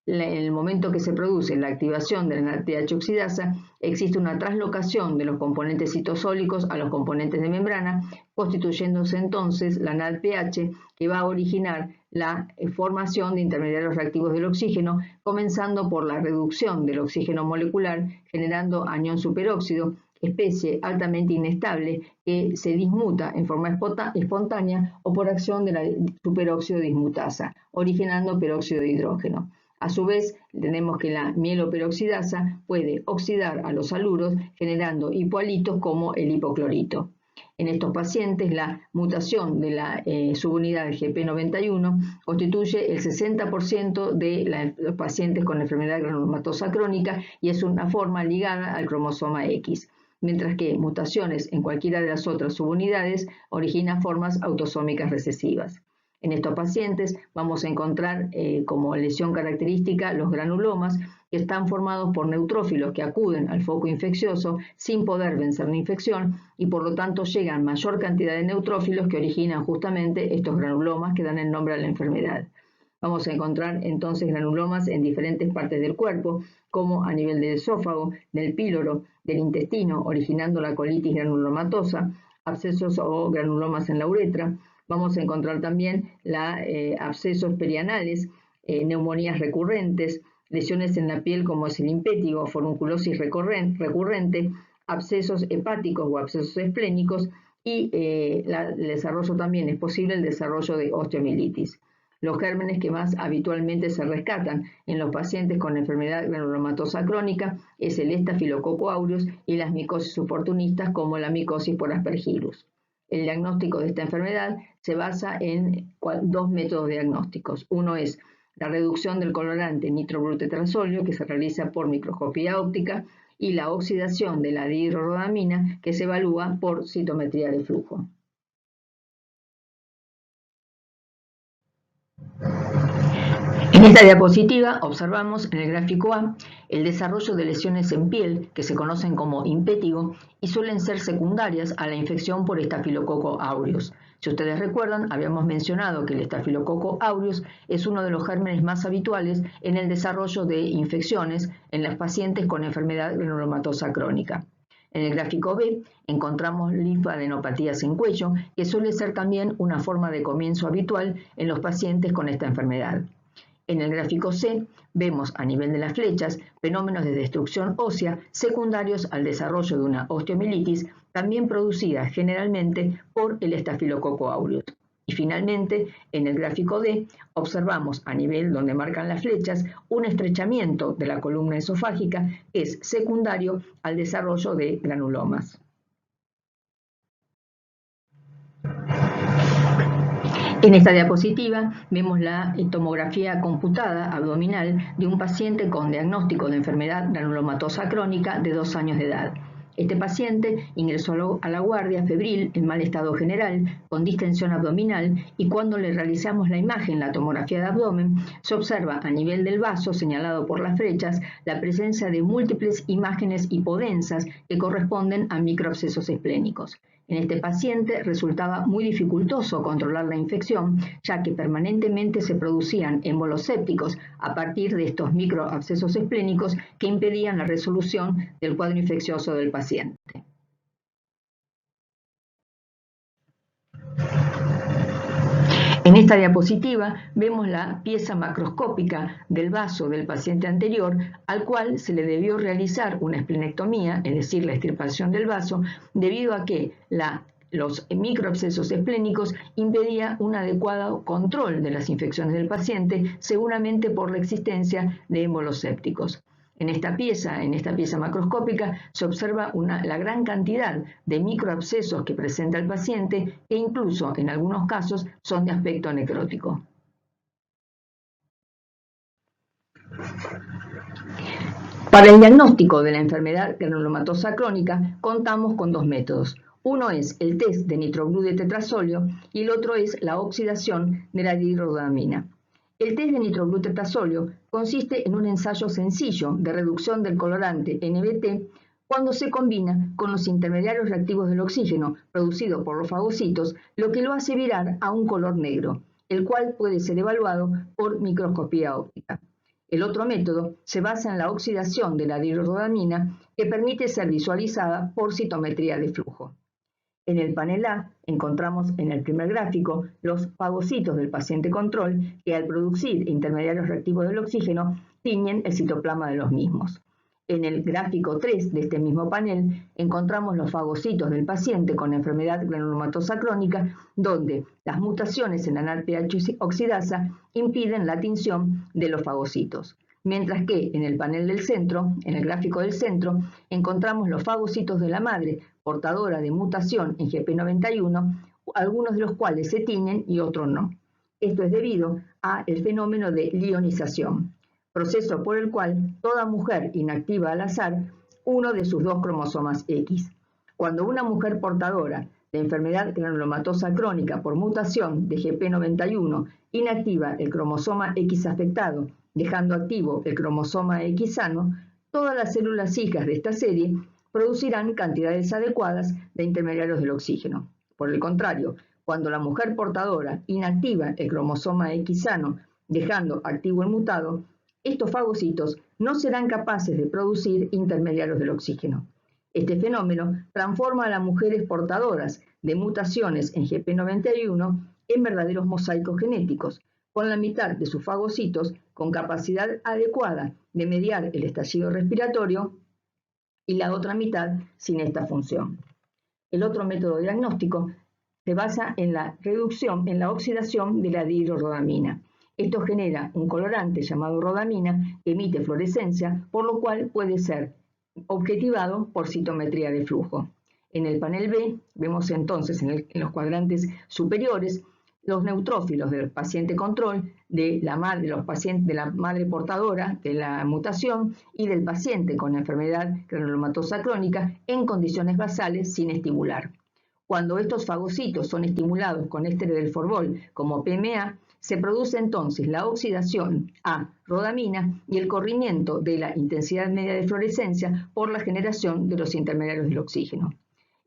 En el momento que se produce la activación de la NADPH oxidasa, existe una traslocación de los componentes citosólicos a los componentes de membrana, constituyéndose entonces la NADPH, que va a originar la formación de intermediarios reactivos del oxígeno, comenzando por la reducción del oxígeno molecular, generando anión superóxido, especie altamente inestable que se dismuta en forma espontánea o por acción de la superóxido dismutasa, originando peróxido de hidrógeno. A su vez, tenemos que la mieloperoxidasa puede oxidar a los haluros generando hipohalitos como el hipoclorito. En estos pacientes, la mutación de la subunidad GP91 constituye el 60% de los pacientes con enfermedad granulomatosa crónica y es una forma ligada al cromosoma X, mientras que mutaciones en cualquiera de las otras subunidades originan formas autosómicas recesivas. En estos pacientes vamos a encontrar como lesión característica los granulomas, que están formados por neutrófilos que acuden al foco infeccioso sin poder vencer la infección y por lo tanto llegan mayor cantidad de neutrófilos que originan justamente estos granulomas que dan el nombre a la enfermedad. Vamos a encontrar entonces granulomas en diferentes partes del cuerpo, como a nivel del esófago, del píloro, del intestino, originando la colitis granulomatosa, abscesos o granulomas en la uretra. Vamos a encontrar también abscesos perianales, neumonías recurrentes, lesiones en la piel como es el impétigo, forunculosis recurrente, abscesos hepáticos o abscesos esplénicos y el desarrollo también es posible el desarrollo de osteomielitis. Los gérmenes que más habitualmente se rescatan en los pacientes con enfermedad granulomatosa crónica es el Staphylococcus aureus y las micosis oportunistas como la micosis por Aspergillus. El diagnóstico de esta enfermedad se basa en dos métodos diagnósticos. Uno es la reducción del colorante nitrobrutetrasolio, que se realiza por microscopía óptica, y la oxidación de la dihidrorodamina, que se evalúa por citometría de flujo. En esta diapositiva observamos en el gráfico A el desarrollo de lesiones en piel que se conocen como impétigo y suelen ser secundarias a la infección por Staphylococcus aureus. Si ustedes recuerdan, habíamos mencionado que el Staphylococcus aureus es uno de los gérmenes más habituales en el desarrollo de infecciones en los pacientes con enfermedad granulomatosa crónica. En el gráfico B encontramos linfadenopatías en cuello, que suele ser también una forma de comienzo habitual en los pacientes con esta enfermedad. En el gráfico C vemos a nivel de las flechas fenómenos de destrucción ósea secundarios al desarrollo de una osteomielitis, también producida generalmente por el Staphylococcus aureus. Y finalmente, en el gráfico D, observamos a nivel donde marcan las flechas un estrechamiento de la columna esofágica que es secundario al desarrollo de granulomas. En esta diapositiva vemos la tomografía computada abdominal de un paciente con diagnóstico de enfermedad granulomatosa crónica de 2 años de edad. Este paciente ingresó a la guardia febril en mal estado general, con distensión abdominal, y cuando le realizamos la imagen, la tomografía de abdomen, se observa a nivel del vaso señalado por las flechas la presencia de múltiples imágenes hipodensas que corresponden a microabscesos esplénicos. En este paciente resultaba muy dificultoso controlar la infección, ya que permanentemente se producían émbolos sépticos a partir de estos microabscesos esplénicos que impedían la resolución del cuadro infeccioso del paciente. En esta diapositiva vemos la pieza macroscópica del vaso del paciente anterior al cual se le debió realizar una esplenectomía, es decir, la extirpación del vaso, debido a que los microabscesos esplénicos impedían un adecuado control de las infecciones del paciente, seguramente por la existencia de émbolos sépticos. En esta pieza macroscópica, se observa la gran cantidad de microabscesos que presenta el paciente e incluso en algunos casos son de aspecto necrótico. Para el diagnóstico de la enfermedad granulomatosa crónica contamos con dos métodos. Uno es el test de nitroglú de tetrasóleo y el otro es la oxidación de la dihidrorodamina. El test de nitroglutatasóleo consiste en un ensayo sencillo de reducción del colorante NBT cuando se combina con los intermediarios reactivos del oxígeno producidos por los fagocitos, lo que lo hace virar a un color negro, el cual puede ser evaluado por microscopía óptica. El otro método se basa en la oxidación de la dihidrorodamina, que permite ser visualizada por citometría de flujo. En el panel A encontramos en el primer gráfico los fagocitos del paciente control que al producir intermediarios reactivos del oxígeno tiñen el citoplasma de los mismos. En el gráfico 3 de este mismo panel encontramos los fagocitos del paciente con enfermedad granulomatosa crónica, donde las mutaciones en la NADPH oxidasa impiden la tinción de los fagocitos. Mientras que en el panel del centro, en el gráfico del centro, encontramos los fagocitos de la madre portadora de mutación en GP91, algunos de los cuales se tiñen y otros no. Esto es debido al fenómeno de lionización, proceso por el cual toda mujer inactiva al azar uno de sus dos cromosomas X. Cuando una mujer portadora de enfermedad granulomatosa crónica por mutación de GP91 inactiva el cromosoma X afectado, dejando activo el cromosoma X sano, todas las células hijas de esta serie producirán cantidades adecuadas de intermediarios del oxígeno. Por el contrario, cuando la mujer portadora inactiva el cromosoma X sano, dejando activo el mutado, estos fagocitos no serán capaces de producir intermediarios del oxígeno. Este fenómeno transforma a las mujeres portadoras de mutaciones en GP91 en verdaderos mosaicos genéticos, con la mitad de sus fagocitos con capacidad adecuada de mediar el estallido respiratorio y la otra mitad sin esta función. El otro método diagnóstico se basa en la oxidación de la dihidrorodamina. Esto genera un colorante llamado rodamina que emite fluorescencia, por lo cual puede ser objetivado por citometría de flujo. En el panel B vemos entonces en los cuadrantes superiores los neutrófilos del paciente control, de la madre portadora de la mutación y del paciente con enfermedad granulomatosa crónica en condiciones basales sin estimular. Cuando estos fagocitos son estimulados con éster del Forbol como PMA, se produce entonces la oxidación a rodamina y el corrimiento de la intensidad media de fluorescencia por la generación de los intermediarios del oxígeno.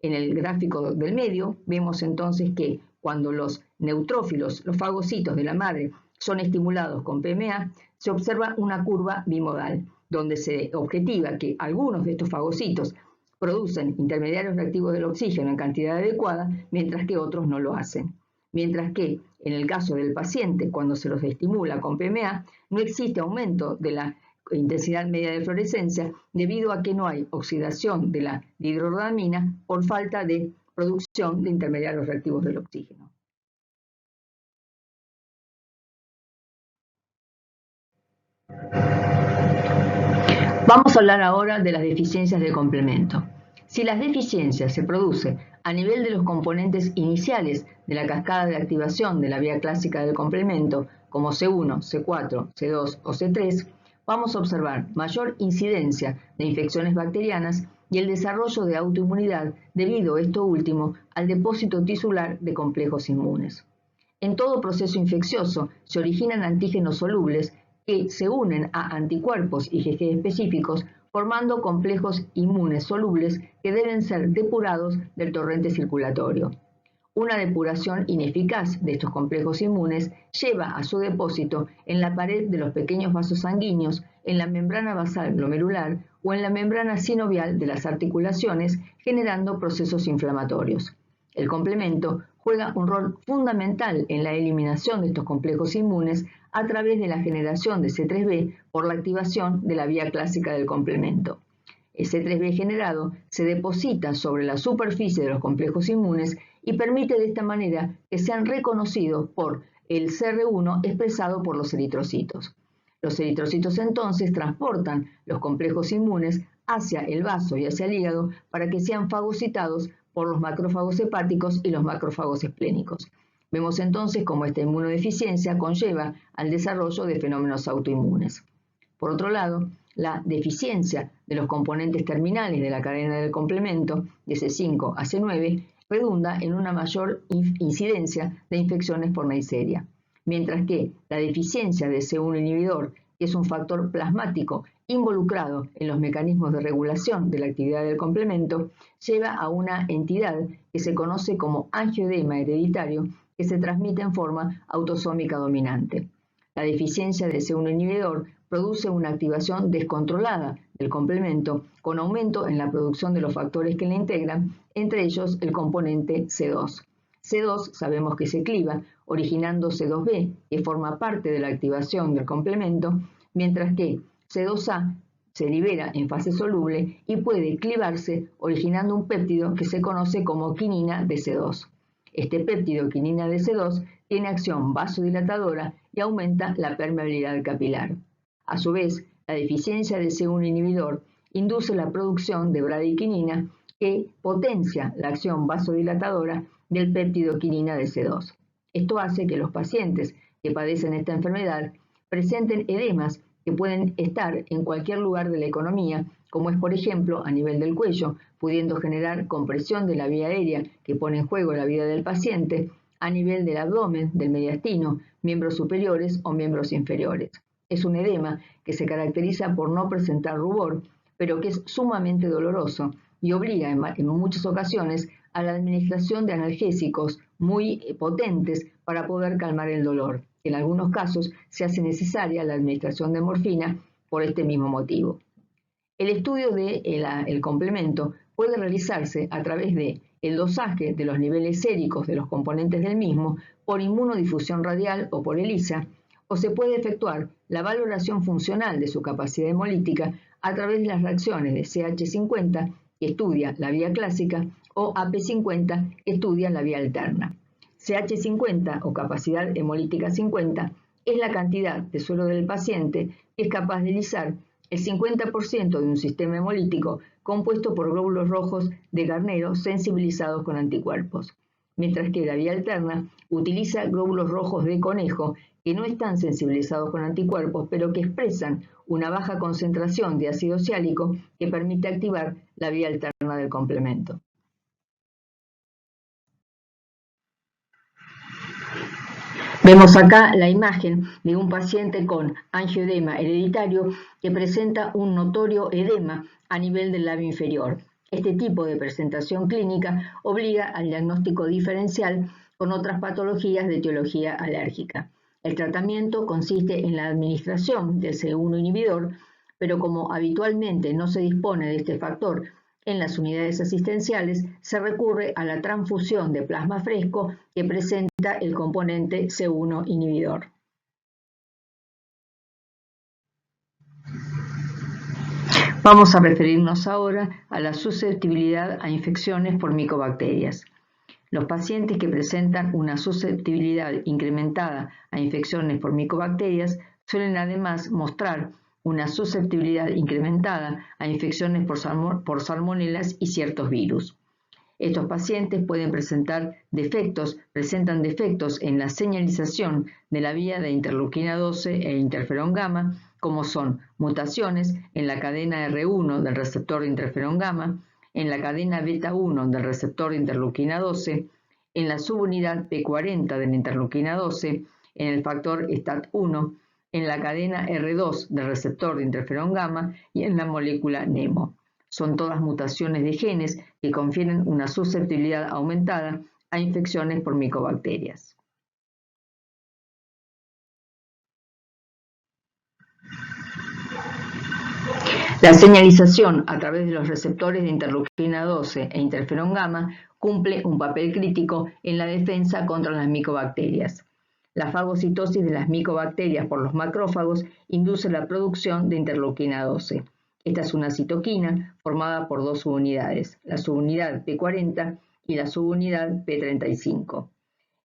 En el gráfico del medio vemos entonces que cuando los neutrófilos, los fagocitos de la madre, son estimulados con PMA, se observa una curva bimodal, donde se objetiva que algunos de estos fagocitos producen intermediarios reactivos del oxígeno en cantidad adecuada, mientras que otros no lo hacen. Mientras que en el caso del paciente, cuando se los estimula con PMA, no existe aumento de la intensidad media de fluorescencia debido a que no hay oxidación de la dihidrorodamina por falta de producción de intermediarios reactivos del oxígeno. Vamos a hablar ahora de las deficiencias de complemento. Si las deficiencias se producen a nivel de los componentes iniciales de la cascada de activación de la vía clásica del complemento, como C1, C4, C2 o C3, vamos a observar mayor incidencia de infecciones bacterianas y el desarrollo de autoinmunidad debido, esto último, al depósito tisular de complejos inmunes. En todo proceso infeccioso se originan antígenos solubles que se unen a anticuerpos IgG específicos, formando complejos inmunes solubles que deben ser depurados del torrente circulatorio. Una depuración ineficaz de estos complejos inmunes lleva a su depósito en la pared de los pequeños vasos sanguíneos, en la membrana basal glomerular o en la membrana sinovial de las articulaciones, generando procesos inflamatorios. El complemento juega un rol fundamental en la eliminación de estos complejos inmunes a través de la generación de C3b por la activación de la vía clásica del complemento. El C3b generado se deposita sobre la superficie de los complejos inmunes y permite de esta manera que sean reconocidos por el CR1 expresado por los eritrocitos. Los eritrocitos entonces transportan los complejos inmunes hacia el vaso y hacia el hígado para que sean fagocitados por los macrófagos hepáticos y los macrófagos esplénicos. Vemos entonces cómo esta inmunodeficiencia conlleva al desarrollo de fenómenos autoinmunes. Por otro lado, la deficiencia de los componentes terminales de la cadena del complemento, de C5 a C9, redunda en una mayor incidencia de infecciones por Neisseria, mientras que la deficiencia de C1 inhibidor, que es un factor plasmático involucrado en los mecanismos de regulación de la actividad del complemento, lleva a una entidad que se conoce como angioedema hereditario, que se transmite en forma autosómica dominante. La deficiencia de C1 inhibidor produce una activación descontrolada del complemento con aumento en la producción de los factores que le integran, entre ellos el componente C2. C2 sabemos que se cliva, originando C2b, que forma parte de la activación del complemento, mientras que C2a se libera en fase soluble y puede clivarse originando un péptido que se conoce como quinina de C2. Este péptido quinina de C2 tiene acción vasodilatadora y aumenta la permeabilidad capilar. A su vez, la deficiencia de C1 inhibidor induce la producción de bradiquinina que potencia la acción vasodilatadora del péptido quinina de C2. Esto hace que los pacientes que padecen esta enfermedad presenten edemas que pueden estar en cualquier lugar de la economía, como es por ejemplo a nivel del cuello, pudiendo generar compresión de la vía aérea que pone en juego la vida del paciente, a nivel del abdomen, del mediastino, miembros superiores o miembros inferiores. Es un edema que se caracteriza por no presentar rubor, pero que es sumamente doloroso y obliga en muchas ocasiones a la administración de analgésicos muy potentes para poder calmar el dolor. En algunos casos se hace necesaria la administración de morfina por este mismo motivo. El estudio del complemento puede realizarse a través de el dosaje de los niveles séricos de los componentes del mismo por inmunodifusión radial o por ELISA, o se puede efectuar la valoración funcional de su capacidad hemolítica a través de las reacciones de CH50, que estudia la vía clásica, o AP50, que estudia la vía alterna. CH50, o capacidad hemolítica 50, es la cantidad de suero del paciente que es capaz de lisar el 50% de un sistema hemolítico compuesto por glóbulos rojos de carnero sensibilizados con anticuerpos, mientras que la vía alterna utiliza glóbulos rojos de conejo que no están sensibilizados con anticuerpos, pero que expresan una baja concentración de ácido ciálico que permite activar la vía alterna del complemento. Vemos acá la imagen de un paciente con angioedema hereditario que presenta un notorio edema a nivel del labio inferior. Este tipo de presentación clínica obliga al diagnóstico diferencial con otras patologías de etiología alérgica. El tratamiento consiste en la administración del C1 inhibidor, pero como habitualmente no se dispone de este factor en las unidades asistenciales, se recurre a la transfusión de plasma fresco que presenta el componente C1 inhibidor. Vamos a referirnos ahora a la susceptibilidad a infecciones por micobacterias. Los pacientes que presentan una susceptibilidad incrementada a infecciones por micobacterias suelen además mostrar una susceptibilidad incrementada a infecciones por salmonelas y ciertos virus. Estos pacientes presentan defectos en la señalización de la vía de interleuquina 12 e interferón gamma, como son mutaciones en la cadena R1 del receptor de interferón gamma, en la cadena beta 1 del receptor de interleuquina 12, en la subunidad P40 de la interleuquina 12, en el factor STAT1, en la cadena R2 del receptor de interferón gamma y en la molécula NEMO. Son todas mutaciones de genes que confieren una susceptibilidad aumentada a infecciones por micobacterias. La señalización a través de los receptores de interleuquina 12 e interferón gamma cumple un papel crítico en la defensa contra las micobacterias. La fagocitosis de las micobacterias por los macrófagos induce la producción de interleuquina 12. Esta es una citoquina formada por dos subunidades, la subunidad P40 y la subunidad P35.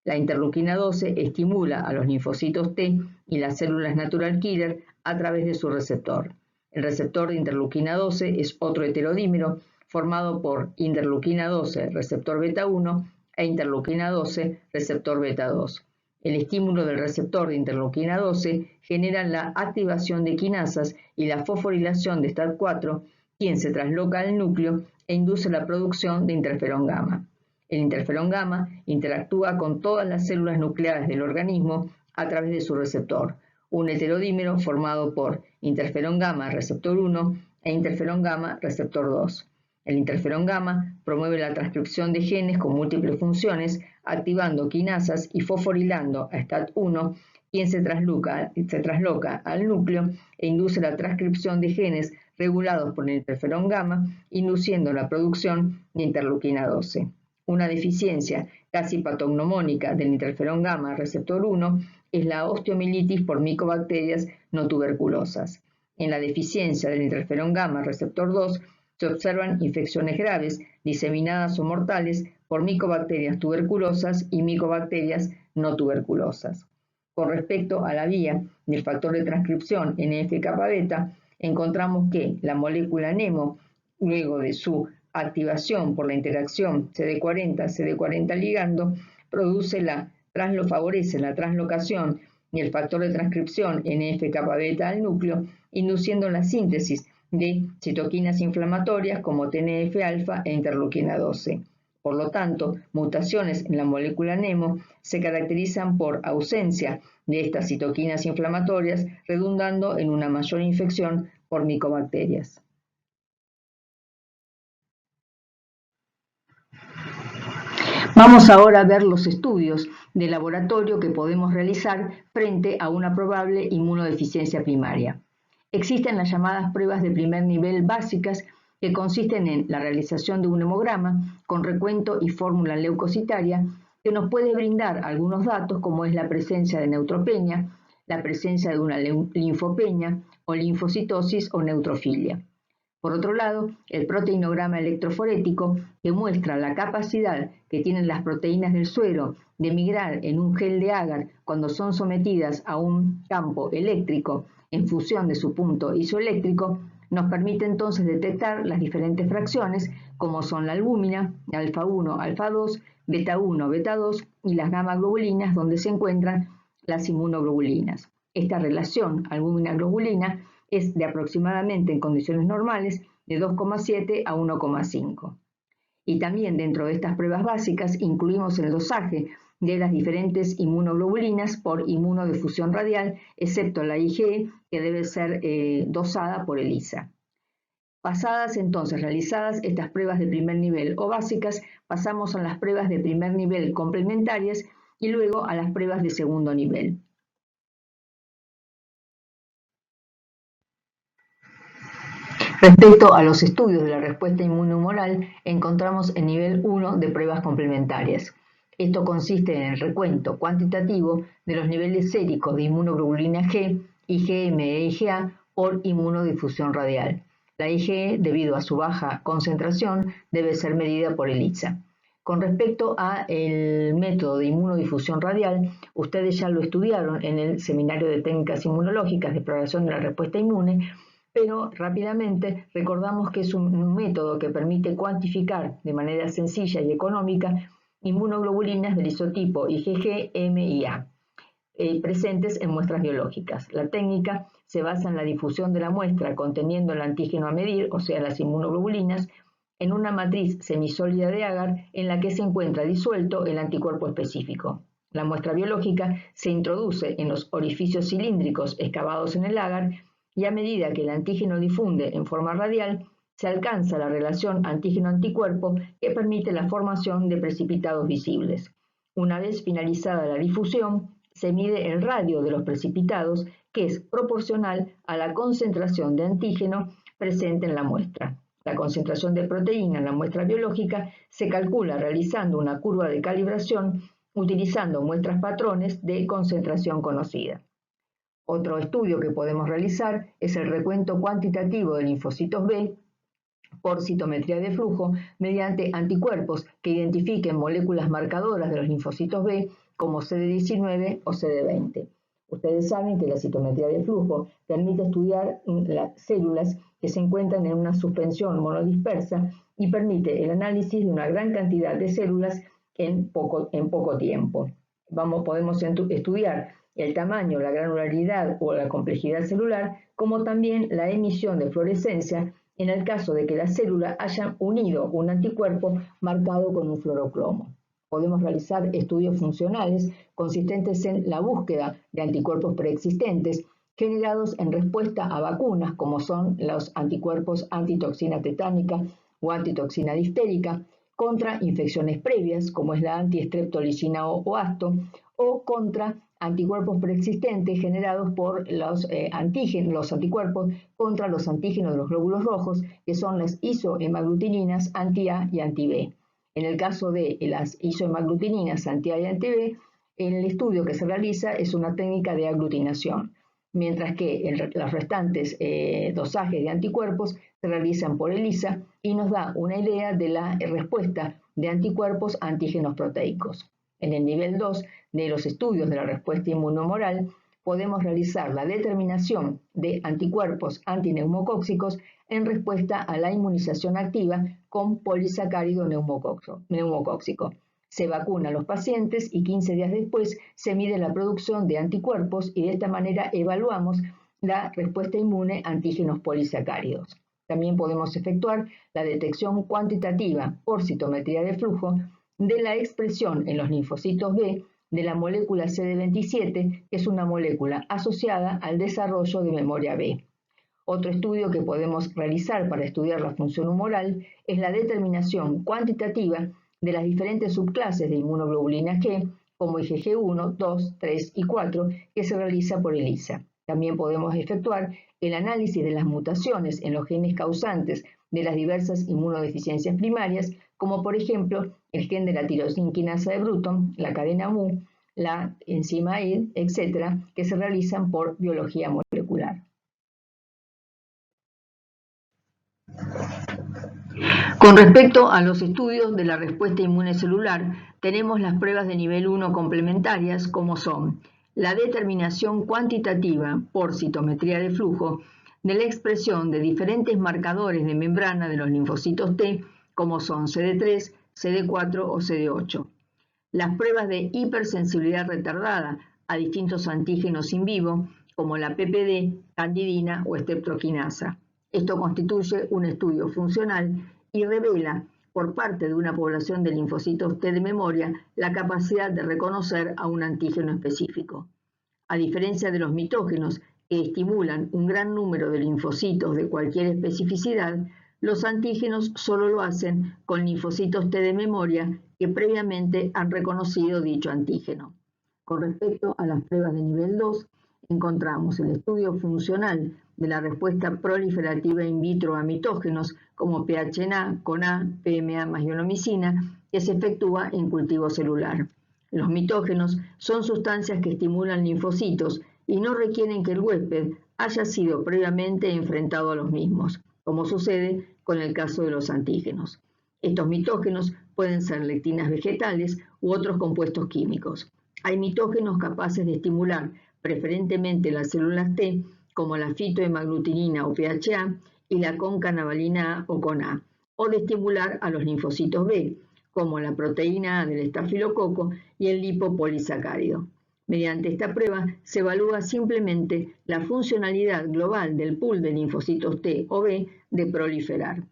La interleuquina 12 estimula a los linfocitos T y las células natural killer a través de su receptor. El receptor de interleuquina 12 es otro heterodímero formado por interleuquina 12, receptor beta 1, e interleuquina 12, receptor beta 2. El estímulo del receptor de interleuquina 12 genera la activación de quinasas y la fosforilación de STAT4, quien se trasloca al núcleo e induce la producción de interferón gamma. El interferón gamma interactúa con todas las células nucleares del organismo a través de su receptor, un heterodímero formado por interferón gamma receptor 1 e interferón gamma receptor 2. El interferón gamma promueve la transcripción de genes con múltiples funciones, activando quinasas y fosforilando a STAT1, quien se trasloca al núcleo e induce la transcripción de genes regulados por el interferón gamma, induciendo la producción de interleuquina 12. Una deficiencia casi patognomónica del interferón gamma receptor 1 es la osteomielitis por micobacterias no tuberculosas. En la deficiencia del interferón gamma receptor 2 se observan infecciones graves, diseminadas o mortales por micobacterias tuberculosas y micobacterias no tuberculosas. Con respecto a la vía del factor de transcripción NF-kappa-beta, encontramos que la molécula NEMO, luego de su activación por la interacción CD40-CD40 ligando, favorece la translocación y el factor de transcripción NF-kappa-beta al núcleo, induciendo la síntesis de citoquinas inflamatorias como TNF-alfa e interleuquina 12. Por lo tanto, mutaciones en la molécula NEMO se caracterizan por ausencia de estas citoquinas inflamatorias, redundando en una mayor infección por micobacterias. Vamos ahora a ver los estudios de laboratorio que podemos realizar frente a una probable inmunodeficiencia primaria. Existen las llamadas pruebas de primer nivel básicas que consisten en la realización de un hemograma con recuento y fórmula leucocitaria que nos puede brindar algunos datos como es la presencia de neutropenia, la presencia de una linfopenia o linfocitosis o neutrofilia. Por otro lado, el proteinograma electroforético que muestra la capacidad que tienen las proteínas del suero de migrar en un gel de agar cuando son sometidas a un campo eléctrico en función de su punto isoeléctrico, nos permite entonces detectar las diferentes fracciones como son la albúmina, alfa 1, alfa 2, beta 1, beta 2 y las gamma globulinas donde se encuentran las inmunoglobulinas. Esta relación albúmina-globulina es de aproximadamente en condiciones normales de 2,7 a 1,5. Y también dentro de estas pruebas básicas incluimos el dosaje de las diferentes inmunoglobulinas por inmunodifusión radial, excepto la IgE, que debe ser dosada por ELISA. Realizadas estas pruebas de primer nivel o básicas, pasamos a las pruebas de primer nivel complementarias y luego a las pruebas de segundo nivel. Respecto a los estudios de la respuesta inmunohumoral, encontramos el nivel 1 de pruebas complementarias. Esto consiste en el recuento cuantitativo de los niveles séricos de inmunoglobulina G, IgM e IgA por inmunodifusión radial. La IgE, debido a su baja concentración, debe ser medida por ELISA. Con respecto al método de inmunodifusión radial, ustedes ya lo estudiaron en el Seminario de Técnicas Inmunológicas de Exploración de la Respuesta Inmune, pero rápidamente recordamos que es un método que permite cuantificar de manera sencilla y económica inmunoglobulinas del isotipo IgG, M y A, presentes en muestras biológicas. La técnica se basa en la difusión de la muestra conteniendo el antígeno a medir, o sea, las inmunoglobulinas, en una matriz semisólida de agar en la que se encuentra disuelto el anticuerpo específico. La muestra biológica se introduce en los orificios cilíndricos excavados en el agar y a medida que el antígeno difunde en forma radial, se alcanza la relación antígeno-anticuerpo que permite la formación de precipitados visibles. Una vez finalizada la difusión, se mide el radio de los precipitados, que es proporcional a la concentración de antígeno presente en la muestra. La concentración de proteína en la muestra biológica se calcula realizando una curva de calibración utilizando muestras patrones de concentración conocida. Otro estudio que podemos realizar es el recuento cuantitativo de linfocitos B por citometría de flujo mediante anticuerpos que identifiquen moléculas marcadoras de los linfocitos B como CD19 o CD20. Ustedes saben que la citometría de flujo permite estudiar las células que se encuentran en una suspensión monodispersa y permite el análisis de una gran cantidad de células en poco tiempo. Podemos estudiar el tamaño, la granularidad o la complejidad celular, como también la emisión de fluorescencia en el caso de que la célula haya unido un anticuerpo marcado con un fluorocromo. Podemos realizar estudios funcionales consistentes en la búsqueda de anticuerpos preexistentes generados en respuesta a vacunas, como son los anticuerpos antitoxina tetánica o antitoxina diftérica, contra infecciones previas, como es la antiestreptolicina o ASTO, o contra anticuerpos preexistentes generados por los anticuerpos contra los antígenos de los glóbulos rojos, que son las isohemaglutininas anti-A y anti-B. En el caso de las isohemaglutininas anti-A y anti-B, el estudio que se realiza es una técnica de aglutinación, mientras que los restantes dosajes de anticuerpos se realizan por ELISA y nos da una idea de la respuesta de anticuerpos a antígenos proteicos. En el nivel 2 de los estudios de la respuesta inmunohumoral, podemos realizar la determinación de anticuerpos antineumocóxicos en respuesta a la inmunización activa con polisacárido neumocóxico. Se vacuna a los pacientes y 15 días después se mide la producción de anticuerpos y de esta manera evaluamos la respuesta inmune a antígenos polisacáridos. También podemos efectuar la detección cuantitativa por citometría de flujo de la expresión en los linfocitos B de la molécula CD27, que es una molécula asociada al desarrollo de memoria B. Otro estudio que podemos realizar para estudiar la función humoral es la determinación cuantitativa de las diferentes subclases de inmunoglobulina G, como IgG1, 2, 3 y 4, que se realiza por ELISA. También podemos efectuar el análisis de las mutaciones en los genes causantes de las diversas inmunodeficiencias primarias, como por ejemplo el gen de la tirosinquinasa de Bruton, la cadena Mu, la enzima ID, etc., que se realizan por biología molecular. Con respecto a los estudios de la respuesta inmune celular, tenemos las pruebas de nivel 1 complementarias, como son la determinación cuantitativa por citometría de flujo de la expresión de diferentes marcadores de membrana de los linfocitos T, como son CD3, CD4 o CD8. Las pruebas de hipersensibilidad retardada a distintos antígenos in vivo, como la PPD, candidina o streptokinasa. Esto constituye un estudio funcional y revela, por parte de una población de linfocitos T de memoria, la capacidad de reconocer a un antígeno específico. A diferencia de los mitógenos, que estimulan un gran número de linfocitos de cualquier especificidad, los antígenos solo lo hacen con linfocitos T de memoria que previamente han reconocido dicho antígeno. Con respecto a las pruebas de nivel 2, encontramos el estudio funcional de la respuesta proliferativa in vitro a mitógenos como PHNA, CONA, PMA más ionomicina, que se efectúa en cultivo celular. Los mitógenos son sustancias que estimulan linfocitos y no requieren que el huésped haya sido previamente enfrentado a los mismos, como sucede con el caso de los antígenos. Estos mitógenos pueden ser lectinas vegetales u otros compuestos químicos. Hay mitógenos capaces de estimular preferentemente las células T, como la fitohemaglutinina o PHA y la concanavalina A o CONA, o de estimular a los linfocitos B, como la proteína A del estafilococo y el lipopolisacárido. Mediante esta prueba se evalúa simplemente la funcionalidad global del pool de linfocitos T o B de proliferar.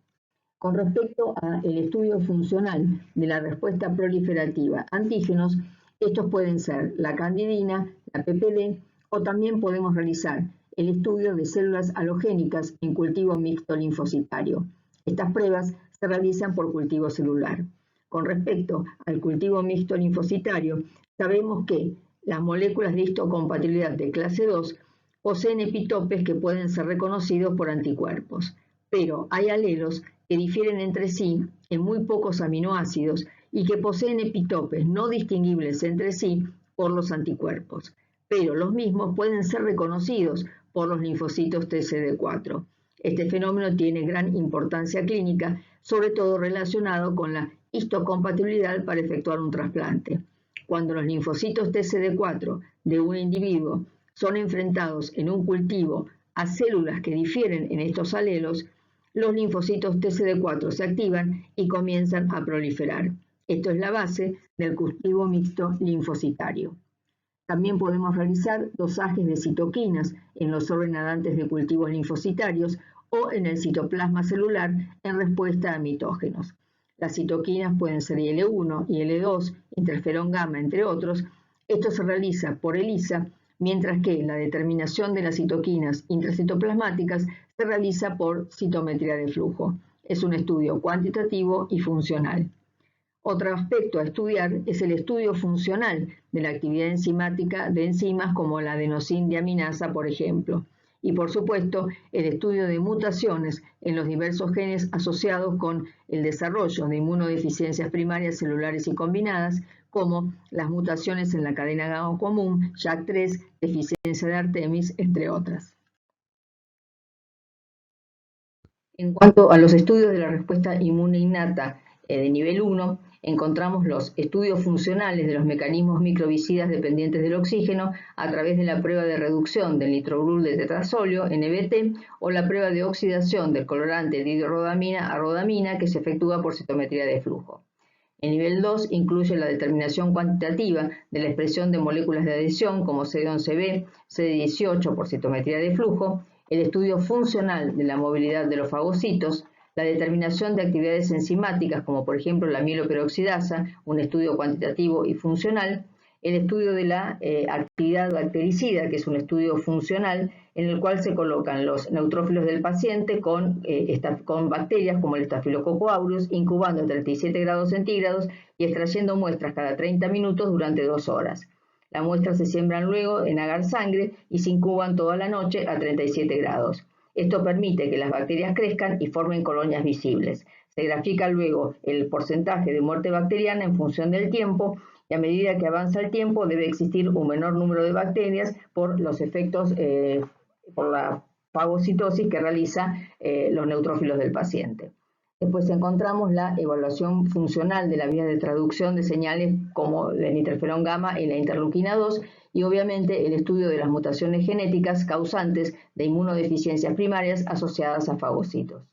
Con respecto al estudio funcional de la respuesta proliferativa a antígenos, Estos pueden ser la candidina, la PPD, o también podemos realizar el estudio de células halogénicas en cultivo mixto linfocitario. Estas pruebas se realizan por cultivo celular. Con respecto al cultivo mixto linfocitario, sabemos que las moléculas de histocompatibilidad de clase 2 poseen epitopes que pueden ser reconocidos por anticuerpos, pero hay alelos que difieren entre sí en muy pocos aminoácidos y que poseen epitopes no distinguibles entre sí por los anticuerpos, pero los mismos pueden ser reconocidos por los linfocitos TCD4. Este fenómeno tiene gran importancia clínica, sobre todo relacionado con la histocompatibilidad para efectuar un trasplante. Cuando los linfocitos TCD4 de un individuo son enfrentados en un cultivo a células que difieren en estos alelos, los linfocitos TCD4 se activan y comienzan a proliferar. Esto es la base del cultivo mixto linfocitario. También podemos realizar dosajes de citoquinas en los ordenadantes de cultivos linfocitarios o en el citoplasma celular en respuesta a mitógenos. Las citoquinas pueden ser IL-1, IL-2, interferón gamma, entre otros. Esto se realiza por ELISA, mientras que la determinación de las citoquinas intracitoplasmáticas se realiza por citometría de flujo. Es un estudio cuantitativo y funcional. Otro aspecto a estudiar es el estudio funcional de la actividad enzimática de enzimas como la adenosíndeaminasa, por ejemplo. Y por supuesto, el estudio de mutaciones en los diversos genes asociados con el desarrollo de inmunodeficiencias primarias celulares y combinadas, como las mutaciones en la cadena gamma común, JAK3, deficiencia de Artemis, entre otras. En cuanto a los estudios de la respuesta inmune innata de nivel 1, encontramos los estudios funcionales de los mecanismos microbicidas dependientes del oxígeno a través de la prueba de reducción del nitrobrul de tetrazolio, NBT, o la prueba de oxidación del colorante dihidrorodamina a rodamina que se efectúa por citometría de flujo. El nivel 2 incluye la determinación cuantitativa de la expresión de moléculas de adhesión como CD11B, CD18 por citometría de flujo, el estudio funcional de la movilidad de los fagocitos, la determinación de actividades enzimáticas como por ejemplo la mieloperoxidasa, un estudio cuantitativo y funcional, el estudio de la actividad bactericida, que es un estudio funcional en el cual se colocan los neutrófilos del paciente con bacterias como el Staphylococcus aureus, incubando a 37 grados centígrados y extrayendo muestras cada 30 minutos durante 2 horas. Las muestras se siembran luego en agar sangre y se incuban toda la noche a 37 grados. Esto permite que las bacterias crezcan y formen colonias visibles. Se grafica luego el porcentaje de muerte bacteriana en función del tiempo y a medida que avanza el tiempo debe existir un menor número de bacterias por los efectos, por la fagocitosis que realiza los neutrófilos del paciente. Después encontramos la evaluación funcional de la vía de traducción de señales como el interferón gamma y la interleuquina 2 y obviamente el estudio de las mutaciones genéticas causantes de inmunodeficiencias primarias asociadas a fagocitos.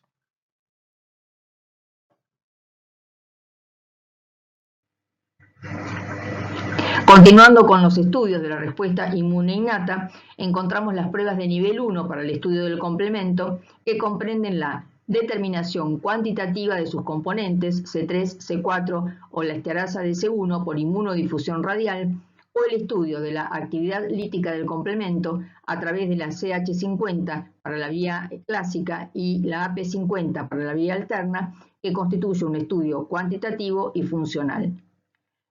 Continuando con los estudios de la respuesta inmune innata, encontramos las pruebas de nivel 1 para el estudio del complemento que comprenden la determinación cuantitativa de sus componentes C3, C4 o la esterasa de C1 por inmunodifusión radial o el estudio de la actividad lítica del complemento a través de la CH50 para la vía clásica y la AP50 para la vía alterna, que constituye un estudio cuantitativo y funcional.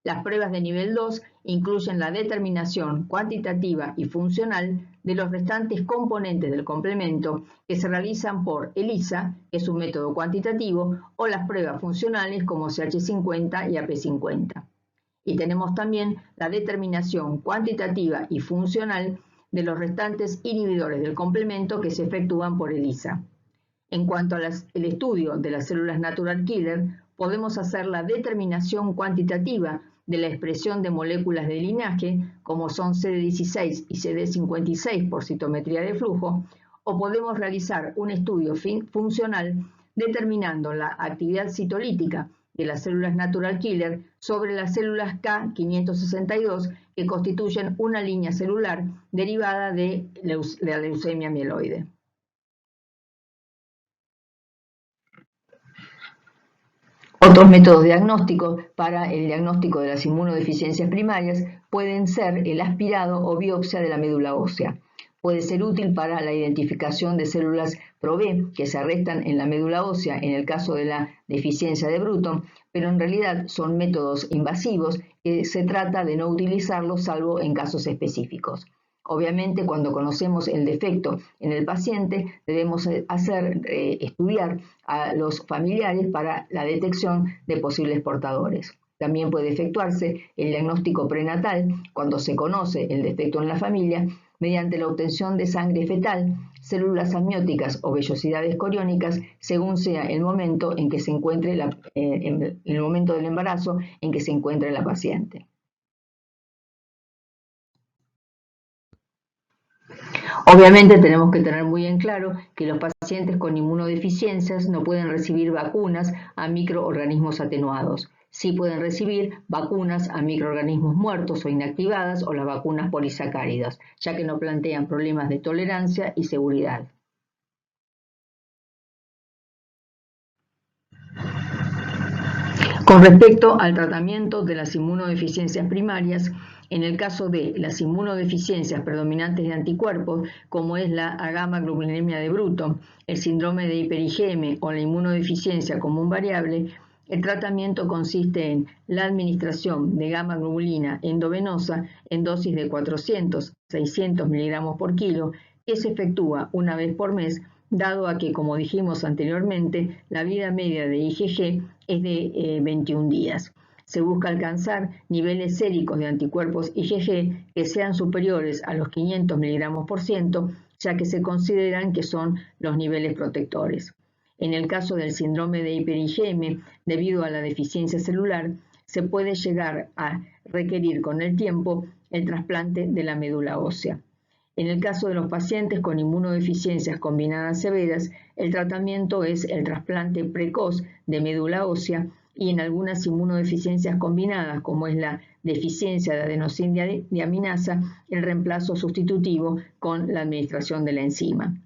Las pruebas de nivel 2 incluyen la determinación cuantitativa y funcional de los restantes componentes del complemento que se realizan por ELISA, que es un método cuantitativo, o las pruebas funcionales como CH50 y AP50. Y tenemos también la determinación cuantitativa y funcional de los restantes inhibidores del complemento que se efectúan por ELISA. En cuanto al estudio de las células natural killer, podemos hacer la determinación cuantitativa de la expresión de moléculas de linaje, como son CD16 y CD56 por citometría de flujo, o podemos realizar un estudio funcional determinando la actividad citolítica de las células natural killer sobre las células K562 que constituyen una línea celular derivada de la leucemia mieloide. Otros métodos diagnósticos para el diagnóstico de las inmunodeficiencias primarias pueden ser el aspirado o biopsia de la médula ósea. Puede ser útil para la identificación de células Pro-B que se arrestan en la médula ósea en el caso de la deficiencia de Bruton, pero en realidad son métodos invasivos que se trata de no utilizarlos salvo en casos específicos. Obviamente, cuando conocemos el defecto en el paciente, debemos estudiar a los familiares para la detección de posibles portadores. También puede efectuarse el diagnóstico prenatal cuando se conoce el defecto en la familia mediante la obtención de sangre fetal, células amnióticas o vellosidades coriónicas, según sea el momento en que se encuentre el momento del embarazo en que se encuentre la paciente. Obviamente tenemos que tener muy en claro que los pacientes con inmunodeficiencias no pueden recibir vacunas a microorganismos atenuados. Sí pueden recibir vacunas a microorganismos muertos o inactivadas o las vacunas polisacáridas, ya que no plantean problemas de tolerancia y seguridad. Con respecto al tratamiento de las inmunodeficiencias primarias, en el caso de las inmunodeficiencias predominantes de anticuerpos, como es la gamma-globulinemia de Bruton, el síndrome de hiper-IgM o la inmunodeficiencia común variable, el tratamiento consiste en la administración de gamma-globulina endovenosa en dosis de 400-600 miligramos por kilo, que se efectúa una vez por mes, dado a que, como dijimos anteriormente, la vida media de IgG es de 21 días. Se busca alcanzar niveles séricos de anticuerpos IgG que sean superiores a los 500 miligramos por ciento, ya que se consideran que son los niveles protectores. En el caso del síndrome de hiper-IgM, debido a la deficiencia celular, se puede llegar a requerir con el tiempo el trasplante de la médula ósea. En el caso de los pacientes con inmunodeficiencias combinadas severas, el tratamiento es el trasplante precoz de médula ósea y en algunas inmunodeficiencias combinadas, como es la deficiencia de adenosina-diaminasa, el reemplazo sustitutivo con la administración de la enzima.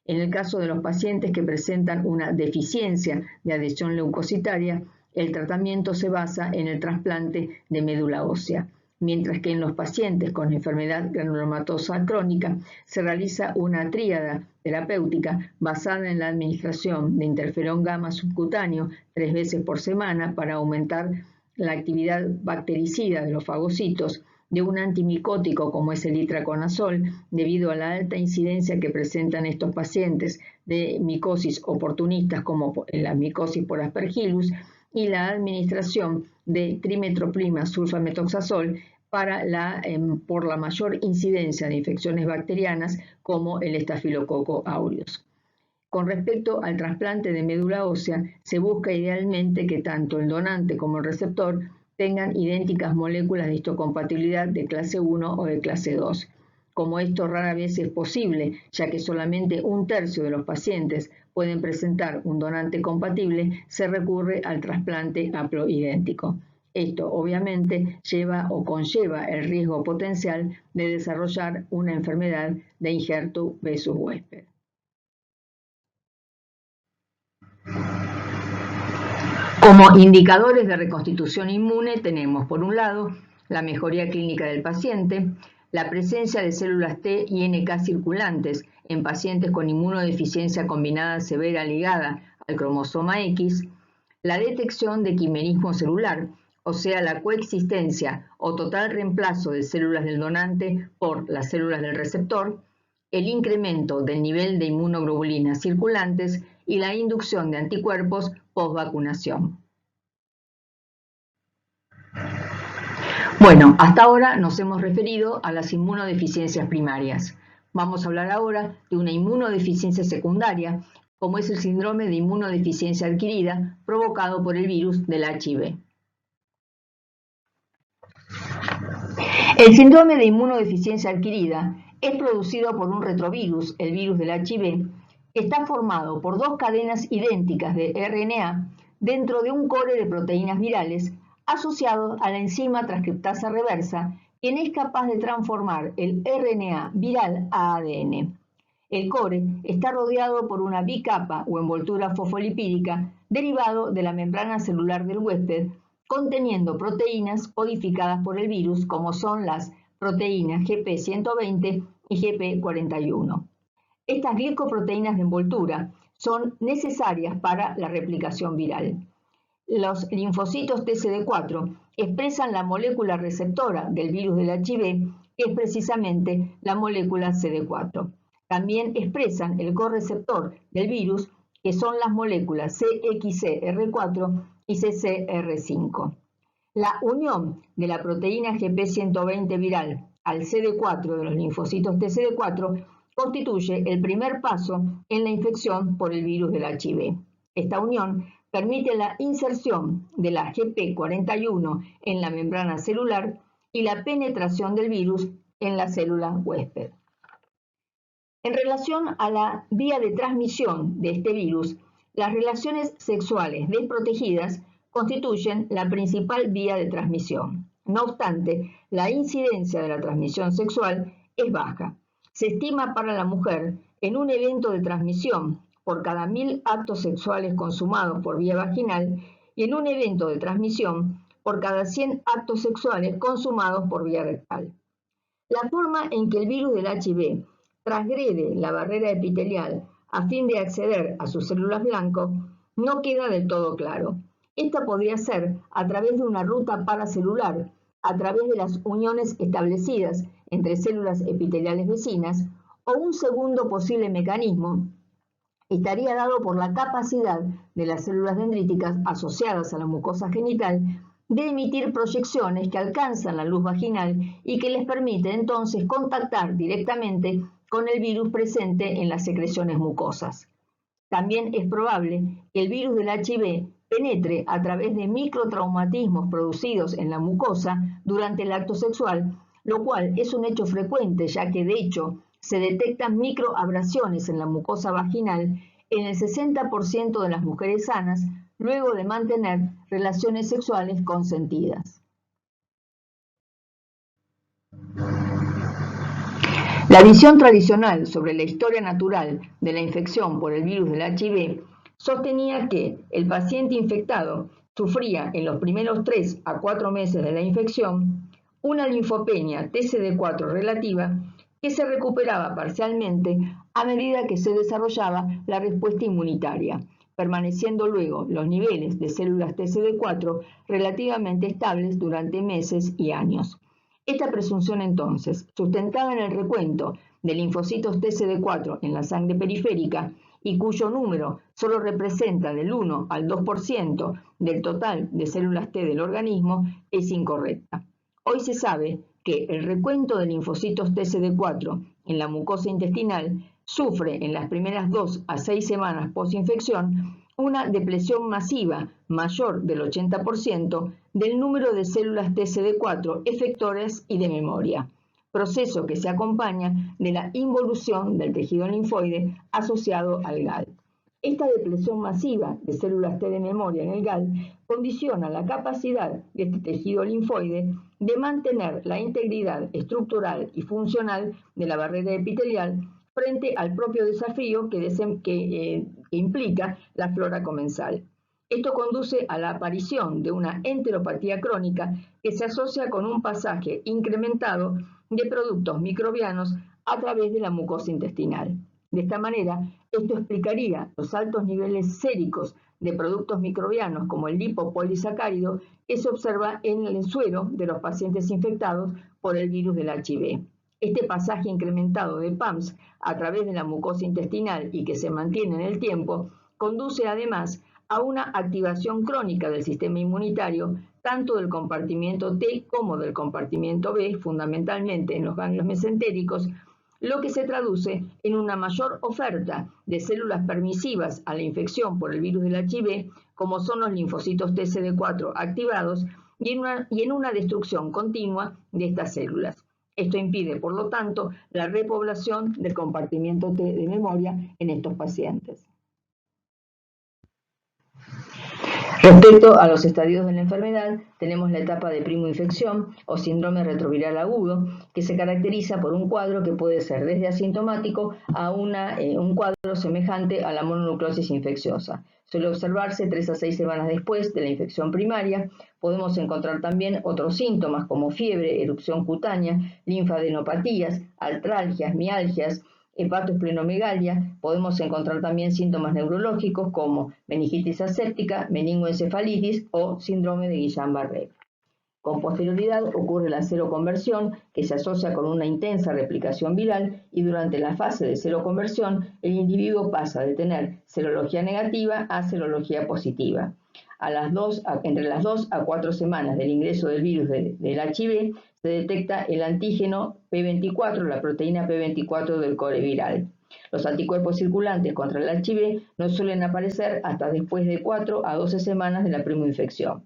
En el caso de los pacientes que presentan una deficiencia de adhesión leucocitaria, el tratamiento se basa en el trasplante de médula ósea, mientras que en los pacientes con enfermedad granulomatosa crónica se realiza una tríada terapéutica basada en la administración de interferón gamma subcutáneo 3 veces por semana para aumentar la actividad bactericida de los fagocitos, de un antimicótico como es el itraconazol, debido a la alta incidencia que presentan estos pacientes de micosis oportunistas como la micosis por Aspergillus, y la administración de trimetroprima sulfametoxazol por la mayor incidencia de infecciones bacterianas como el estafilococo aureus. Con respecto al trasplante de médula ósea, se busca idealmente que tanto el donante como el receptor tengan idénticas moléculas de histocompatibilidad de clase 1 o de clase 2. Como esto rara vez es posible, ya que solamente 1/3 de los pacientes pueden presentar un donante compatible, se recurre al trasplante haploidéntico. Esto obviamente lleva o conlleva el riesgo potencial de desarrollar una enfermedad de injerto versus huésped. Como indicadores de reconstitución inmune tenemos, por un lado, la mejoría clínica del paciente, la presencia de células T y NK circulantes en pacientes con inmunodeficiencia combinada severa ligada al cromosoma X, la detección de quimerismo celular, o sea, la coexistencia o total reemplazo de células del donante por las células del receptor, el incremento del nivel de inmunoglobulinas circulantes y la inducción de anticuerpos post-vacunación. Bueno, hasta ahora nos hemos referido a las inmunodeficiencias primarias. Vamos a hablar ahora de una inmunodeficiencia secundaria, como es el síndrome de inmunodeficiencia adquirida provocado por el virus del HIV. El síndrome de inmunodeficiencia adquirida es producido por un retrovirus, el virus del HIV, que está formado por 2 cadenas idénticas de RNA dentro de un core de proteínas virales asociado a la enzima transcriptasa reversa, quien es capaz de transformar el RNA viral a ADN. El core está rodeado por una bicapa o envoltura fosfolipídica derivado de la membrana celular del huésped, conteniendo proteínas codificadas por el virus, como son las proteínas GP120 y GP41. Estas glicoproteínas de envoltura son necesarias para la replicación viral. Los linfocitos TCD4 expresan la molécula receptora del virus del HIV, que es precisamente la molécula CD4. También expresan el correceptor del virus, que son las moléculas CXCR4 y CCR5. La unión de la proteína GP120 viral al CD4 de los linfocitos TCD4 constituye el primer paso en la infección por el virus del HIV. Esta unión permite la inserción de la GP41 en la membrana celular y la penetración del virus en la célula huésped. En relación a la vía de transmisión de este virus, las relaciones sexuales desprotegidas constituyen la principal vía de transmisión. No obstante, la incidencia de la transmisión sexual es baja. Se estima para la mujer en un evento de transmisión por cada 1000 actos sexuales consumados por vía vaginal y en un evento de transmisión por cada 100 actos sexuales consumados por vía rectal. La forma en que el virus del HIV transgrede la barrera epitelial a fin de acceder a sus células blanco no queda del todo claro. Esta podría ser a través de una ruta paracelular, a través de las uniones establecidas entre células epiteliales vecinas, o un segundo posible mecanismo estaría dado por la capacidad de las células dendríticas asociadas a la mucosa genital de emitir proyecciones que alcanzan la luz vaginal y que les permite entonces contactar directamente con el virus presente en las secreciones mucosas. También es probable que el virus del HIV penetre a través de microtraumatismos producidos en la mucosa durante el acto sexual, lo cual es un hecho frecuente, ya que de hecho se detectan microabrasiones en la mucosa vaginal en el 60% de las mujeres sanas luego de mantener relaciones sexuales consentidas. La visión tradicional sobre la historia natural de la infección por el virus del HIV sostenía que el paciente infectado sufría en los primeros 3 a 4 meses de la infección una linfopenia TCD4 relativa que se recuperaba parcialmente a medida que se desarrollaba la respuesta inmunitaria, permaneciendo luego los niveles de células TCD4 relativamente estables durante meses y años. Esta presunción entonces, sustentada en el recuento de linfocitos TCD4 en la sangre periférica y cuyo número solo representa del 1 al 2% del total de células T del organismo, es incorrecta. Hoy se sabe que el recuento de linfocitos TCD4 en la mucosa intestinal sufre en las primeras 2 a 6 semanas posinfección una depresión masiva mayor del 80% del número de células TCD4 efectoras y de memoria, proceso que se acompaña de la involución del tejido linfoide asociado al GAL. Esta depresión masiva de células T de memoria en el GAL condiciona la capacidad de este tejido linfoide de mantener la integridad estructural y funcional de la barrera epitelial frente al propio desafío que implica la flora comensal. Esto conduce a la aparición de una enteropatía crónica que se asocia con un pasaje incrementado de productos microbianos a través de la mucosa intestinal. De esta manera, esto explicaría los altos niveles séricos de productos microbianos como el lipopolisacárido que se observa en el suero de los pacientes infectados por el virus del HIV. Este pasaje incrementado de PAMS a través de la mucosa intestinal y que se mantiene en el tiempo, conduce además a una activación crónica del sistema inmunitario, tanto del compartimiento T como del compartimiento B, fundamentalmente en los ganglios mesentéricos, lo que se traduce en una mayor oferta de células permisivas a la infección por el virus del HIV, como son los linfocitos TCD4 activados, y en una destrucción continua de estas células. Esto impide, por lo tanto, la repoblación del compartimiento T de memoria en estos pacientes. Respecto a los estadios de la enfermedad, tenemos la etapa de primoinfección o síndrome retroviral agudo, que se caracteriza por un cuadro que puede ser desde asintomático a un cuadro semejante a la mononucleosis infecciosa. Suele observarse 3 a 6 semanas después de la infección primaria. Podemos encontrar también otros síntomas como fiebre, erupción cutánea, linfadenopatías, artralgias, mialgias, hepatoesplenomegalia. Podemos encontrar también síntomas neurológicos como meningitis aséptica, meningoencefalitis o síndrome de Guillain-Barré. Con posterioridad ocurre la seroconversión, que se asocia con una intensa replicación viral, y durante la fase de seroconversión el individuo pasa de tener serología negativa a serología positiva. Entre las 2 a 4 semanas del ingreso del virus del HIV se detecta el antígeno P24, la proteína P24 del core viral. Los anticuerpos circulantes contra el HIV no suelen aparecer hasta después de 4 a 12 semanas de la primoinfección.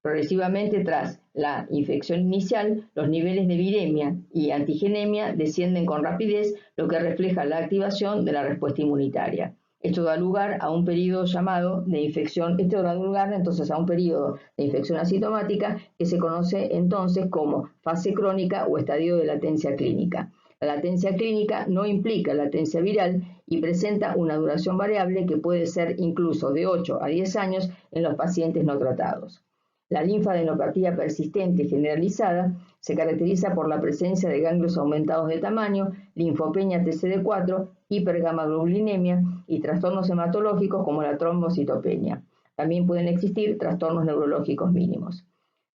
Progresivamente, tras la infección inicial, los niveles de viremia y antigenemia descienden con rapidez, lo que refleja la activación de la respuesta inmunitaria. Esto da lugar a un periodo llamado de infección, entonces a un periodo de infección asintomática que se conoce entonces como fase crónica o estadio de latencia clínica. La latencia clínica no implica latencia viral y presenta una duración variable que puede ser incluso de 8 a 10 años en los pacientes no tratados. La linfadenopatía persistente generalizada se caracteriza por la presencia de ganglios aumentados de tamaño, linfopenia TCD4, hipergamaglobulinemia y trastornos hematológicos como la trombocitopenia. También pueden existir trastornos neurológicos mínimos.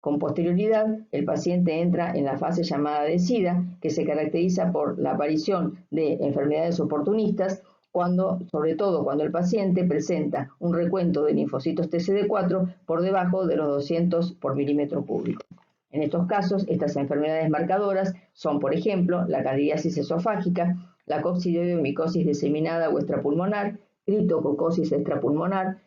Con posterioridad, el paciente entra en la fase llamada de SIDA, que se caracteriza por la aparición de enfermedades oportunistas, sobre todo cuando el paciente presenta un recuento de linfocitos TCD4 por debajo de los 200 por milímetro cúbico. En estos casos, estas enfermedades marcadoras son, por ejemplo, la candidiasis esofágica, la coccidioidomicosis diseminada o extrapulmonar, criptococosis extrapulmonar,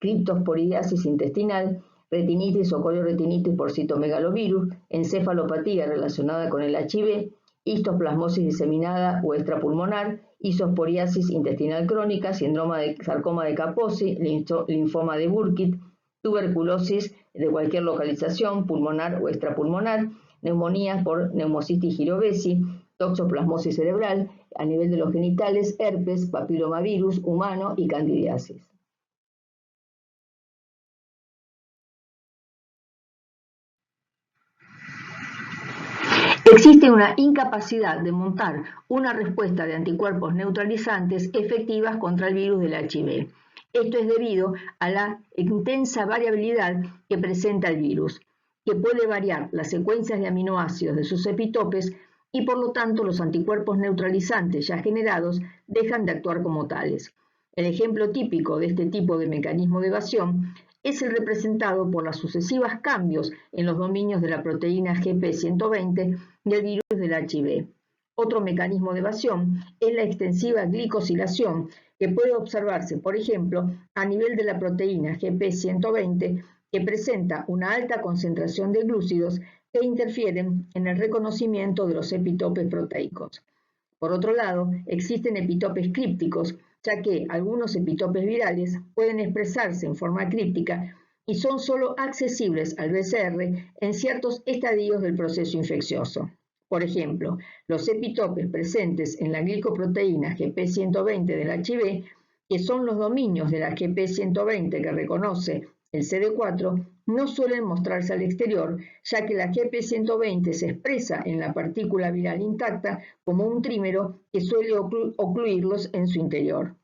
criptosporidiasis intestinal, retinitis o corioretinitis por citomegalovirus, encefalopatía relacionada con el HIV, histoplasmosis diseminada o extrapulmonar, isosporiasis intestinal crónica, síndrome de sarcoma de Kaposi, linfoma de Burkitt, tuberculosis de cualquier localización, pulmonar o extrapulmonar, neumonías por neumocitis girovesi, toxoplasmosis cerebral, a nivel de los genitales, herpes, papilomavirus humano y candidiasis. Existe una incapacidad de montar una respuesta de anticuerpos neutralizantes efectivas contra el virus del HIV. Esto es debido a la intensa variabilidad que presenta el virus, que puede variar las secuencias de aminoácidos de sus epitopes y por lo tanto los anticuerpos neutralizantes ya generados dejan de actuar como tales. El ejemplo típico de este tipo de mecanismo de evasión es el representado por los sucesivos cambios en los dominios de la proteína GP120 del virus del HIV. Otro mecanismo de evasión es la extensiva glicosilación, que puede observarse, por ejemplo, a nivel de la proteína GP120, que presenta una alta concentración de glúcidos que interfieren en el reconocimiento de los epitopes proteicos. Por otro lado, existen epitopes crípticos, ya que algunos epitopes virales pueden expresarse en forma críptica y son solo accesibles al BCR en ciertos estadios del proceso infeccioso. Por ejemplo, los epitopes presentes en la glicoproteína GP120 del HIV, que son los dominios de la GP120 que reconoce el CD4, no suelen mostrarse al exterior, ya que la GP120 se expresa en la partícula viral intacta como un trímero que suele ocluirlos en su interior.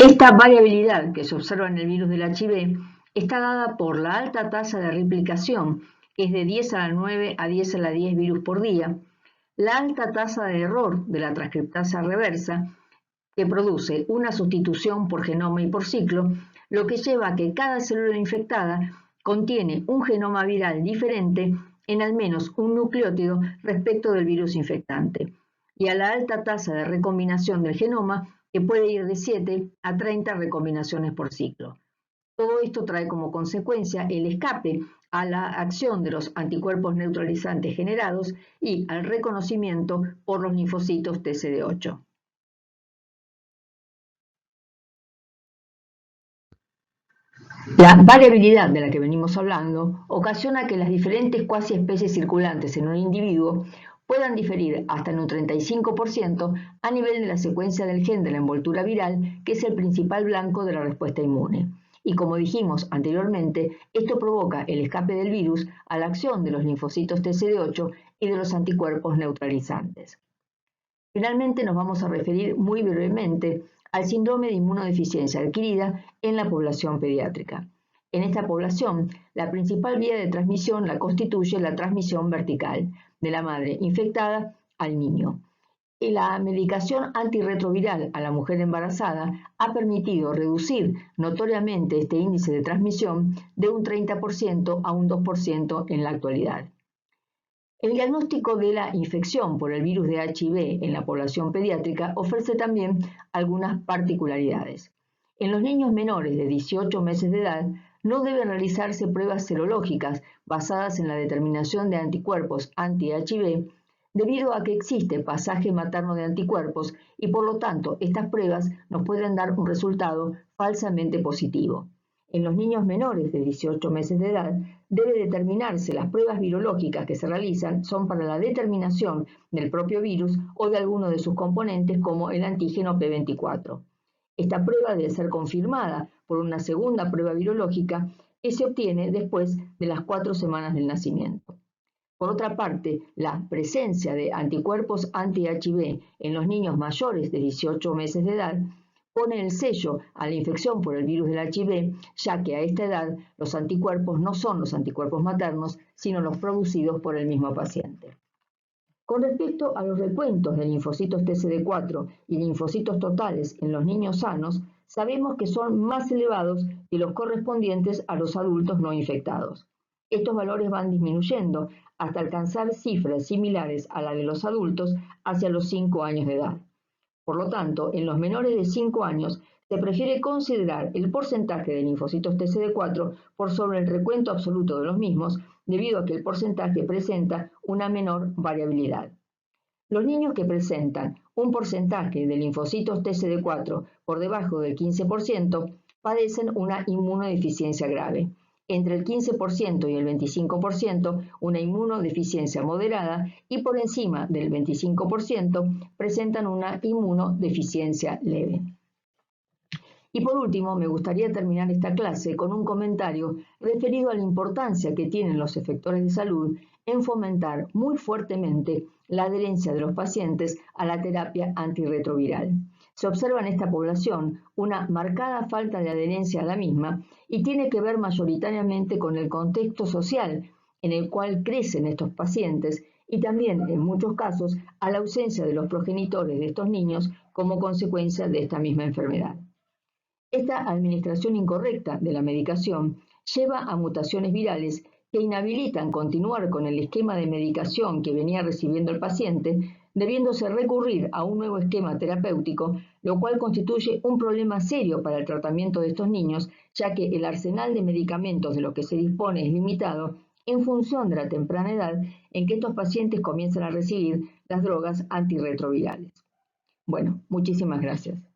Esta variabilidad que se observa en el virus del HIV está dada por la alta tasa de replicación, que es de 10 a la 9 a 10 a la 10 virus por día, la alta tasa de error de la transcriptasa reversa, que produce una sustitución por genoma y por ciclo, lo que lleva a que cada célula infectada contiene un genoma viral diferente en al menos un nucleótido respecto del virus infectante, y a la alta tasa de recombinación del genoma, que puede ir de 7 a 30 recombinaciones por ciclo. Todo esto trae como consecuencia el escape a la acción de los anticuerpos neutralizantes generados y al reconocimiento por los linfocitos TCD8. La variabilidad de la que venimos hablando ocasiona que las diferentes cuasi especies circulantes en un individuo puedan diferir hasta en un 35% a nivel de la secuencia del gen de la envoltura viral, que es el principal blanco de la respuesta inmune. Y como dijimos anteriormente, esto provoca el escape del virus a la acción de los linfocitos TCD8 y de los anticuerpos neutralizantes. Finalmente nos vamos a referir muy brevemente al síndrome de inmunodeficiencia adquirida en la población pediátrica. En esta población, la principal vía de transmisión la constituye la transmisión vertical de la madre infectada al niño. Y la medicación antirretroviral a la mujer embarazada ha permitido reducir notoriamente este índice de transmisión de un 30% a un 2% en la actualidad. El diagnóstico de la infección por el virus de HIV en la población pediátrica ofrece también algunas particularidades. En los niños menores de 18 meses de edad no deben realizarse pruebas serológicas basadas en la determinación de anticuerpos anti-HIV debido a que existe pasaje materno de anticuerpos y por lo tanto estas pruebas nos pueden dar un resultado falsamente positivo. En los niños menores de 18 meses de edad debe determinarse las pruebas virológicas que se realizan son para la determinación del propio virus o de alguno de sus componentes como el antígeno P24. Esta prueba debe ser confirmada por una segunda prueba virológica que se obtiene después de las 4 semanas del nacimiento. Por otra parte, la presencia de anticuerpos anti-HIV en los niños mayores de 18 meses de edad pone el sello a la infección por el virus del HIV, ya que a esta edad los anticuerpos no son los anticuerpos maternos, sino los producidos por el mismo paciente. Con respecto a los recuentos de linfocitos TCD4 y linfocitos totales en los niños sanos, sabemos que son más elevados que los correspondientes a los adultos no infectados. Estos valores van disminuyendo hasta alcanzar cifras similares a las de los adultos hacia los 5 años de edad. Por lo tanto, en los menores de 5 años se prefiere considerar el porcentaje de linfocitos TCD4 por sobre el recuento absoluto de los mismos, debido a que el porcentaje presenta una menor variabilidad. Los niños que presentan un porcentaje de linfocitos TCD4 por debajo del 15% padecen una inmunodeficiencia grave. Entre el 15% y el 25% una inmunodeficiencia moderada y por encima del 25% presentan una inmunodeficiencia leve. Y por último, me gustaría terminar esta clase con un comentario referido a la importancia que tienen los efectores de salud en fomentar muy fuertemente la adherencia de los pacientes a la terapia antirretroviral. Se observa en esta población una marcada falta de adherencia a la misma y tiene que ver mayoritariamente con el contexto social en el cual crecen estos pacientes y también, en muchos casos, a la ausencia de los progenitores de estos niños como consecuencia de esta misma enfermedad. Esta administración incorrecta de la medicación lleva a mutaciones virales que inhabilitan continuar con el esquema de medicación que venía recibiendo el paciente, debiéndose recurrir a un nuevo esquema terapéutico, lo cual constituye un problema serio para el tratamiento de estos niños, ya que el arsenal de medicamentos de lo que se dispone es limitado en función de la temprana edad en que estos pacientes comienzan a recibir las drogas antirretrovirales. Bueno, muchísimas gracias.